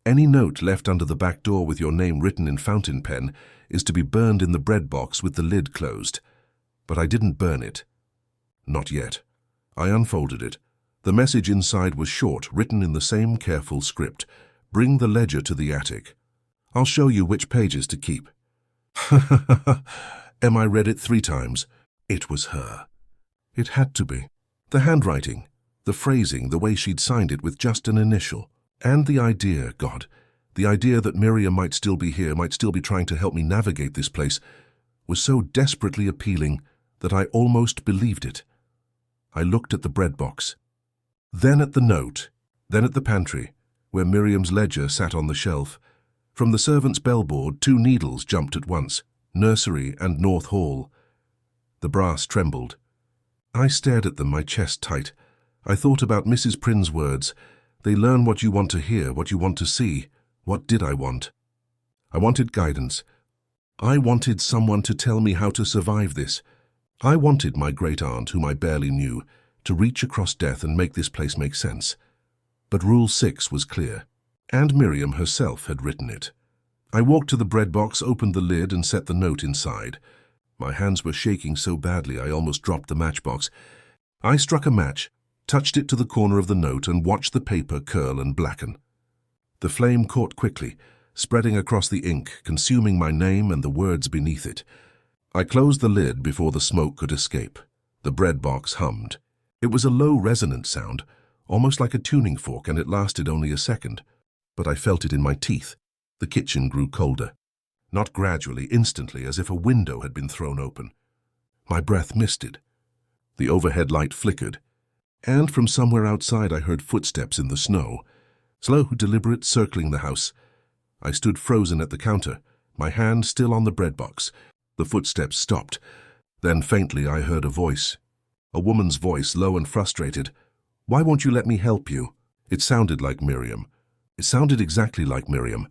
A: Any note left under the back door with your name written in fountain pen is to be burned in the bread box with the lid closed. But I didn't burn it. Not yet. I unfolded it. The message inside was short, written in the same careful script. Bring the ledger to the attic. I'll show you which pages to keep. I read it 3 times. It was her. It had to be. The handwriting, the phrasing, the way she'd signed it with just an initial. And the idea, God, the idea that Miriam might still be here, might still be trying to help me navigate this place, was so desperately appealing that I almost believed it. I looked at the bread box, then at the note, then at the pantry, where Miriam's ledger sat on the shelf. From the servants' bellboard, 2 needles jumped at once, Nursery and North Hall. The brass trembled. I stared at them, my chest tight. I thought about Mrs. Prynne's words. They learn what you want to hear, what you want to see. What did I want? I wanted guidance. I wanted someone to tell me how to survive this. I wanted my great-aunt, whom I barely knew, to reach across death and make this place make sense. But Rule 6 was clear, and Miriam herself had written it. I walked to the bread box, opened the lid, and set the note inside. My hands were shaking so badly I almost dropped the matchbox. I struck a match, touched it to the corner of the note, and watched the paper curl and blacken. The flame caught quickly, spreading across the ink, consuming my name and the words beneath it. I closed the lid before the smoke could escape. The bread box hummed. It was a low, resonant sound, almost like a tuning fork, and it lasted only a second. But I felt it in my teeth. The kitchen grew colder. Not gradually, instantly, as if a window had been thrown open. My breath misted. The overhead light flickered, and from somewhere outside I heard footsteps in the snow, slow, deliberate, circling the house. I stood frozen at the counter, my hand still on the bread box. The footsteps stopped. Then faintly I heard a voice. A woman's voice, low and frustrated. "Why won't you let me help you?" It sounded like Miriam. It sounded exactly like Miriam.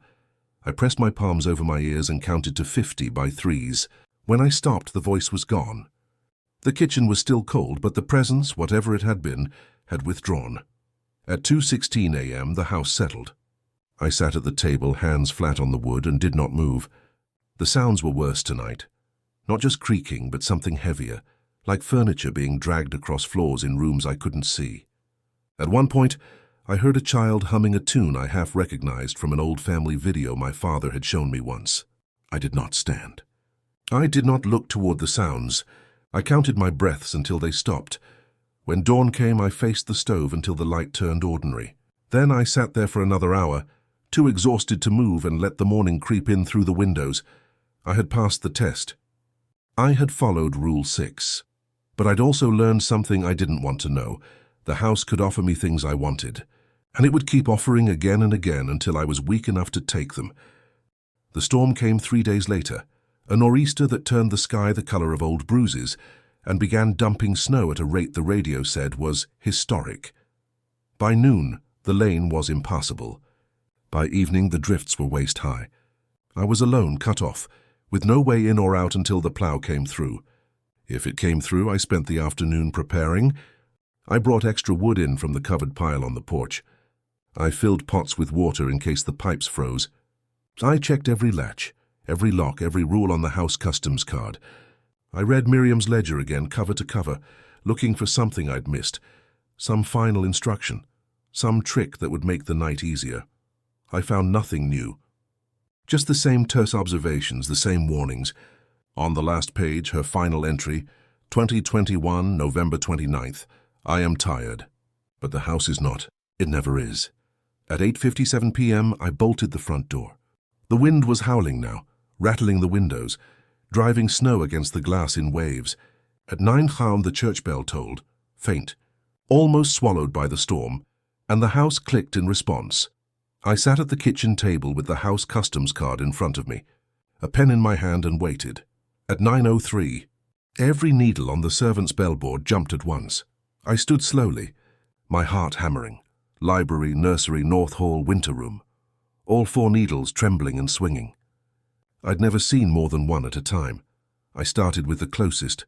A: I pressed my palms over my ears and counted to 50 by 3s. When I stopped, the voice was gone. The kitchen was still cold, but the presence, whatever it had been, had withdrawn. At 2:16 a.m., the house settled. I sat at the table, hands flat on the wood, and did not move. The sounds were worse tonight. Not just creaking, but something heavier, like furniture being dragged across floors in rooms I couldn't see. At one point, I heard a child humming a tune I half recognized from an old family video my father had shown me once. I did not stand. I did not look toward the sounds. I counted my breaths until they stopped. When dawn came, I faced the stove until the light turned ordinary. Then I sat there for another hour, too exhausted to move, and let the morning creep in through the windows. I had passed the test. I had followed Rule 6. But I'd also learned something I didn't want to know. The house could offer me things I wanted, and it would keep offering again and again until I was weak enough to take them. The storm came 3 days later, a nor'easter that turned the sky the color of old bruises and began dumping snow at a rate the radio said was historic. By noon, the lane was impassable. By evening, the drifts were waist-high. I was alone, cut off, with no way in or out until the plow came through. If it came through, I spent the afternoon preparing. I brought extra wood in from the covered pile on the porch. I filled pots with water in case the pipes froze. I checked every latch, every lock, every rule on the house customs card. I read Miriam's ledger again, cover to cover, looking for something I'd missed. Some final instruction, some trick that would make the night easier. I found nothing new. Just the same terse observations, the same warnings. On the last page, her final entry, 2021, November 29th. I am tired. But the house is not. It never is. At 8:57 p.m., I bolted the front door. The wind was howling now, rattling the windows, driving snow against the glass in waves. At 9 p.m. the church bell tolled, faint, almost swallowed by the storm, and the house clicked in response. I sat at the kitchen table with the house customs card in front of me, a pen in my hand, and waited. At 9:03, every needle on the servant's bellboard jumped at once. I stood slowly, my heart hammering. Library, nursery, north hall, winter room. All 4 needles trembling and swinging. I'd never seen more than one at a time. I started with the closest.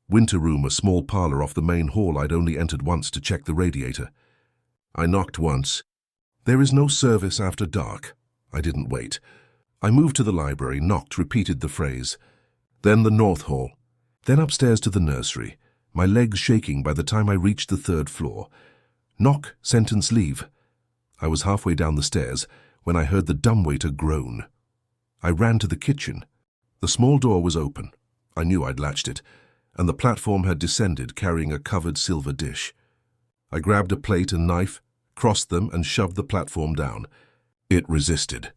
A: Winter room, a small parlor off the main hall I'd only entered once to check the radiator. I knocked once. There is no service after dark. I didn't wait. I moved to the library, knocked, repeated the phrase. Then the north hall. Then upstairs to the nursery, my legs shaking by the time I reached the 3rd floor. Knock, sentence, leave. I was halfway down the stairs when I heard the dumbwaiter groan. I ran to the kitchen. The small door was open. I knew I'd latched it, and the platform had descended carrying a covered silver dish. I grabbed a plate and knife, crossed them, and shoved the platform down. It resisted.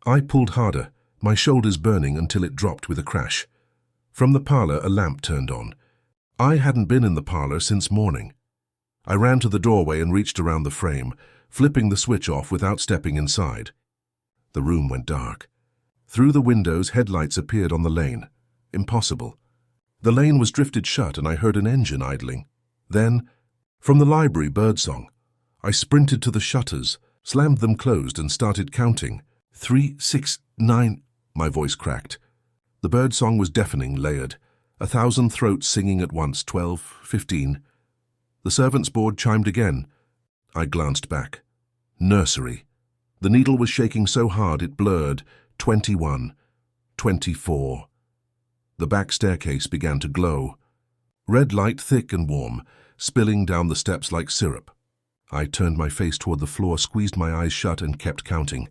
A: I pulled harder, my shoulders burning until it dropped with a crash. From the parlor, a lamp turned on. I hadn't been in the parlor since morning. I ran to the doorway and reached around the frame, flipping the switch off without stepping inside. The room went dark. Through the windows, headlights appeared on the lane. Impossible. The lane was drifted shut and I heard an engine idling. Then, from the library, birdsong. I sprinted to the shutters, slammed them closed and started counting. 3, 6, 9. My voice cracked. The birdsong was deafening, layered. 1,000 throats singing at once. 12, 15. The servant's board chimed again. I glanced back. Nursery. The needle was shaking so hard it blurred. 21, 24. The back staircase began to glow. Red light, thick and warm, spilling down the steps like syrup. I turned my face toward the floor, squeezed my eyes shut and kept counting.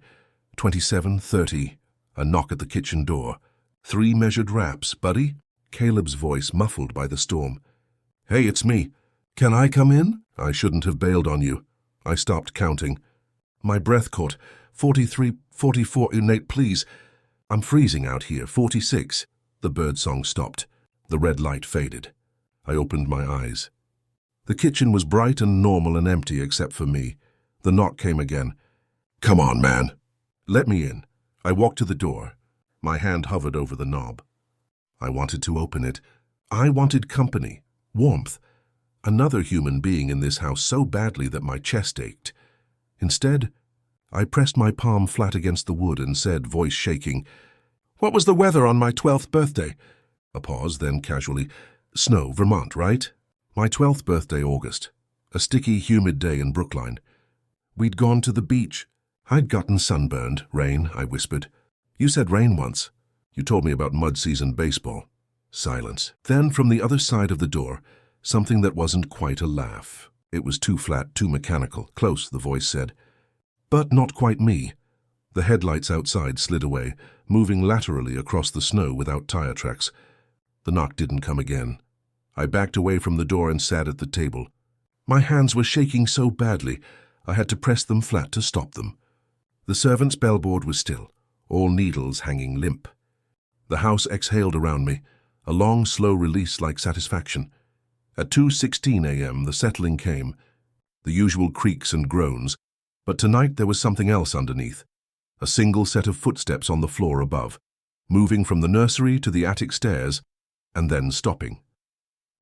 A: 27, 30. A knock at the kitchen door. 3 measured raps. Buddy? Caleb's voice muffled by the storm. Hey, it's me. Can I come in? I shouldn't have bailed on you. I stopped counting. My breath caught. 43, 44, Nate, please. I'm freezing out here. 46. The birdsong stopped. The red light faded. I opened my eyes. The kitchen was bright and normal and empty except for me. The knock came again. Come on, man. Let me in. I walked to the door. My hand hovered over the knob. I wanted to open it. I wanted company, warmth, another human being in this house so badly that my chest ached. Instead, I pressed my palm flat against the wood and said, voice shaking, "What was the weather on my 12th birthday?" A pause, then casually, "Snow, Vermont, right?" My 12th birthday, August. A sticky, humid day in Brookline. We'd gone to the beach. I'd gotten sunburned. Rain, I whispered. You said rain once. You told me about mud-season baseball. Silence. Then, from the other side of the door, something that wasn't quite a laugh. It was too flat, too mechanical. Close, the voice said. But not quite me. The headlights outside slid away, moving laterally across the snow without tire tracks. The knock didn't come again. I backed away from the door and sat at the table. My hands were shaking so badly, I had to press them flat to stop them. The servant's bellboard was still, all needles hanging limp. The house exhaled around me, a long, slow release like satisfaction. At 2:16 a.m. the settling came, the usual creaks and groans, but tonight there was something else underneath. A single set of footsteps on the floor above, moving from the nursery to the attic stairs, and then stopping.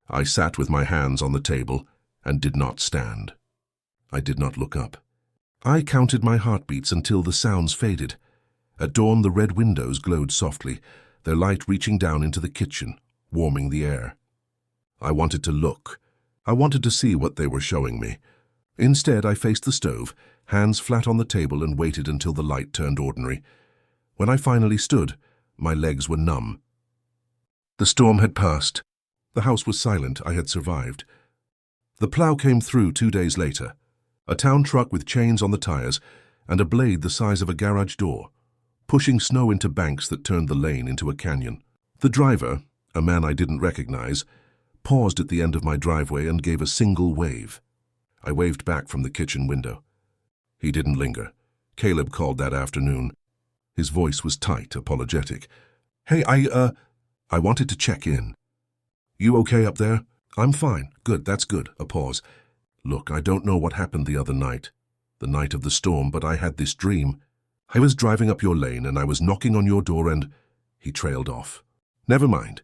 A: I sat with my hands on the table and did not stand. I did not look up. I counted my heartbeats until the sounds faded. At dawn the red windows glowed softly, their light reaching down into the kitchen, warming the air. I wanted to look. I wanted to see what they were showing me. Instead, I faced the stove, hands flat on the table, and waited until the light turned ordinary. When I finally stood, my legs were numb. The storm had passed. The house was silent. I had survived. The plow came through 2 days later. A town truck with chains on the tires and a blade the size of a garage door, pushing snow into banks that turned the lane into a canyon. The driver, a man I didn't recognize, paused at the end of my driveway and gave a single wave. I waved back from the kitchen window. He didn't linger. Caleb called that afternoon. His voice was tight, apologetic. "Hey, I wanted to check in. You okay up there?" "I'm fine." "Good, that's good." A pause. "Look, I don't know what happened the other night, the night of the storm, but I had this dream. I was driving up your lane and I was knocking on your door and—" He trailed off. "Never mind.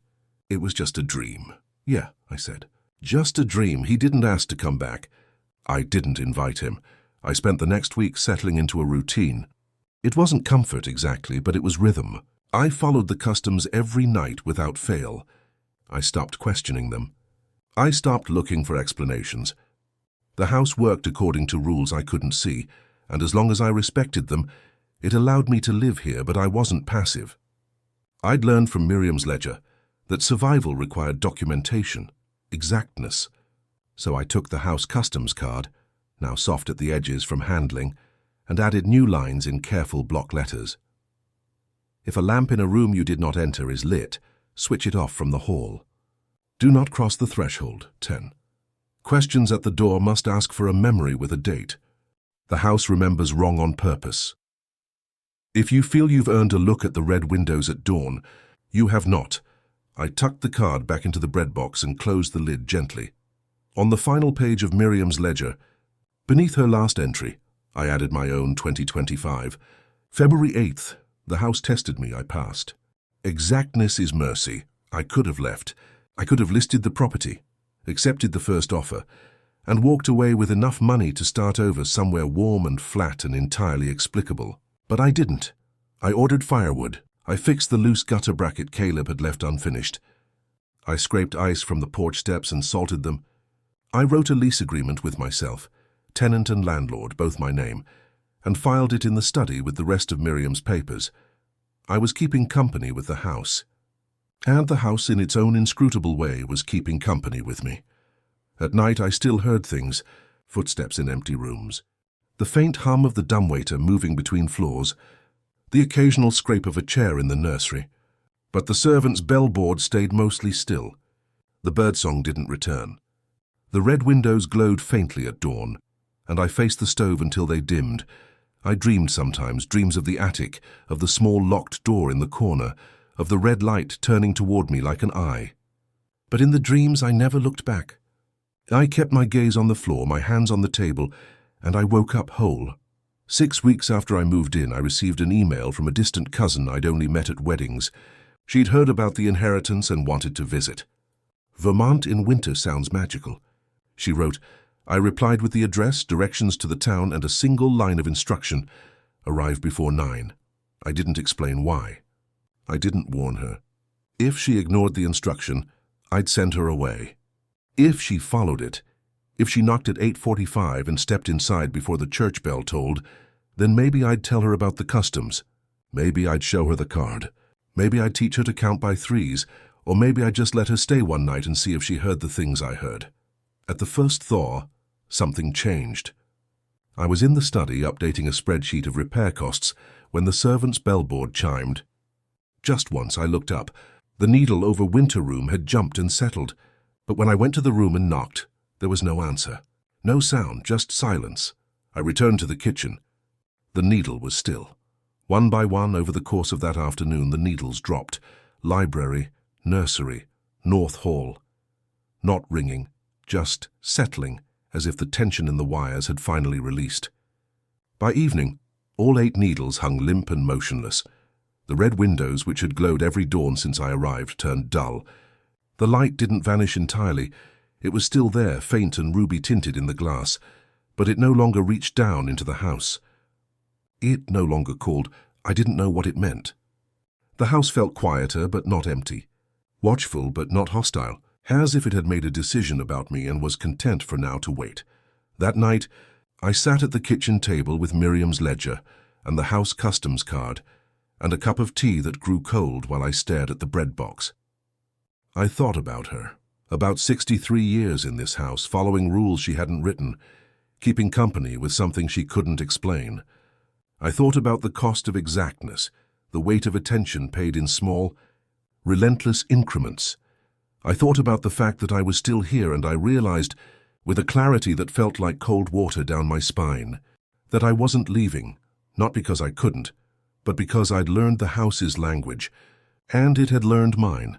A: It was just a dream." "Yeah," I said. "Just a dream." He didn't ask to come back. I didn't invite him. I spent the next week settling into a routine. It wasn't comfort exactly, but it was rhythm. I followed the customs every night without fail. I stopped questioning them. I stopped looking for explanations. The house worked according to rules I couldn't see, and as long as I respected them, it allowed me to live here, but I wasn't passive. I'd learned from Miriam's ledger that survival required documentation, exactness. So I took the house customs card, now soft at the edges from handling, and added new lines in careful block letters. If a lamp in a room you did not enter is lit, switch it off from the hall. Do not cross the threshold. 10. Questions at the door must ask for a memory with a date. The house remembers wrong on purpose. If you feel you've earned a look at the red windows at dawn, you have not. I tucked the card back into the bread box and closed the lid gently. On the final page of Miriam's ledger, beneath her last entry, I added my own 2025. February 8th, the house tested me, I passed. Exactness is mercy. I could have left. I could have listed the property, accepted the first offer, and walked away with enough money to start over somewhere warm and flat and entirely explicable. But I didn't. I ordered firewood. I fixed the loose gutter bracket Caleb had left unfinished. I scraped ice from the porch steps and salted them. I wrote a lease agreement with myself, tenant and landlord, both my name, and filed it in the study with the rest of Miriam's papers. I was keeping company with the house. And the house, in its own inscrutable way, was keeping company with me. At night I still heard things, footsteps in empty rooms, the faint hum of the dumbwaiter moving between floors, the occasional scrape of a chair in the nursery. But the servants' bellboard stayed mostly still. The birdsong didn't return. The red windows glowed faintly at dawn, and I faced the stove until they dimmed. I dreamed sometimes, dreams of the attic, of the small locked door in the corner, of the red light turning toward me like an eye. But in the dreams I never looked back. I kept my gaze on the floor, my hands on the table, and I woke up whole. 6 weeks after I moved in, I received an email from a distant cousin I'd only met at weddings. She'd heard about the inheritance and wanted to visit. Vermont in winter sounds magical. She wrote, I replied with the address, directions to the town, and a single line of instruction. Arrive before 9. I didn't explain why. I didn't warn her. If she ignored the instruction, I'd send her away. If she followed it, if she knocked at 8:45 and stepped inside before the church bell tolled, then maybe I'd tell her about the customs. Maybe I'd show her the card. Maybe I'd teach her to count by threes, or maybe I'd just let her stay one night and see if she heard the things I heard. At the first thaw, something changed. I was in the study updating a spreadsheet of repair costs when the servants' bellboard chimed. Just once I looked up. The needle over winter room had jumped and settled, but when I went to the room and knocked, there was no answer. No sound, just silence. I returned to the kitchen. The needle was still. One by one, over the course of that afternoon, the needles dropped. Library, nursery, North Hall. Not ringing, just settling, as if the tension in the wires had finally released. By evening, all 8 needles hung limp and motionless. The red windows, which had glowed every dawn since I arrived, turned dull. The light didn't vanish entirely. It was still there, faint and ruby-tinted in the glass, but it no longer reached down into the house. It no longer called. I didn't know what it meant. The house felt quieter but not empty, watchful but not hostile, as if it had made a decision about me and was content for now to wait. That night, I sat at the kitchen table with Miriam's ledger and the house customs card, and a cup of tea that grew cold while I stared at the bread box. I thought about her, About 63 years in this house, following rules she hadn't written, keeping company with something she couldn't explain. I thought about the cost of exactness, the weight of attention paid in small, relentless increments. I thought about the fact that I was still here, and I realized, with a clarity that felt like cold water down my spine, that I wasn't leaving, not because I couldn't, but because I'd learned the house's language, and it had learned mine.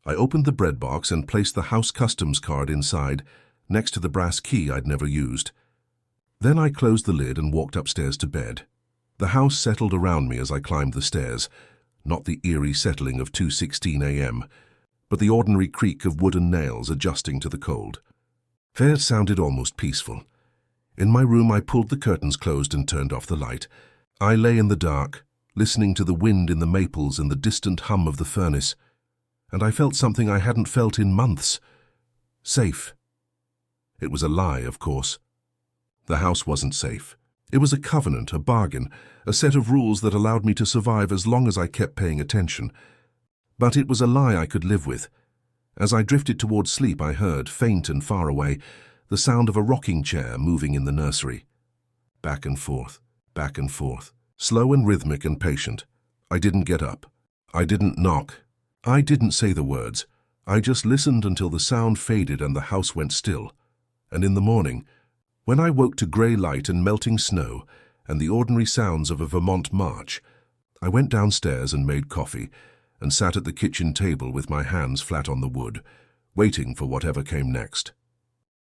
A: I opened the bread box and placed the house customs card inside, next to the brass key I'd never used. Then I closed the lid and walked upstairs to bed. The house settled around me as I climbed the stairs, not the eerie settling of 2:16 a.m., but the ordinary creak of wooden nails adjusting to the cold. It sounded almost peaceful. In my room, I pulled the curtains closed and turned off the light. I lay in the dark, listening to the wind in the maples and the distant hum of the furnace, and I felt something I hadn't felt in months. Safe. It was a lie, of course. The house wasn't safe. It was a covenant, a bargain, a set of rules that allowed me to survive as long as I kept paying attention. But it was a lie I could live with. As I drifted towards sleep, I heard, faint and far away, the sound of a rocking chair moving in the nursery. Back and forth, slow and rhythmic and patient. I didn't get up. I didn't knock. I didn't say the words. I just listened until the sound faded and the house went still. And in the morning, when I woke to grey light and melting snow and the ordinary sounds of a Vermont march, I went downstairs and made coffee and sat at the kitchen table with my hands flat on the wood, waiting for whatever came next.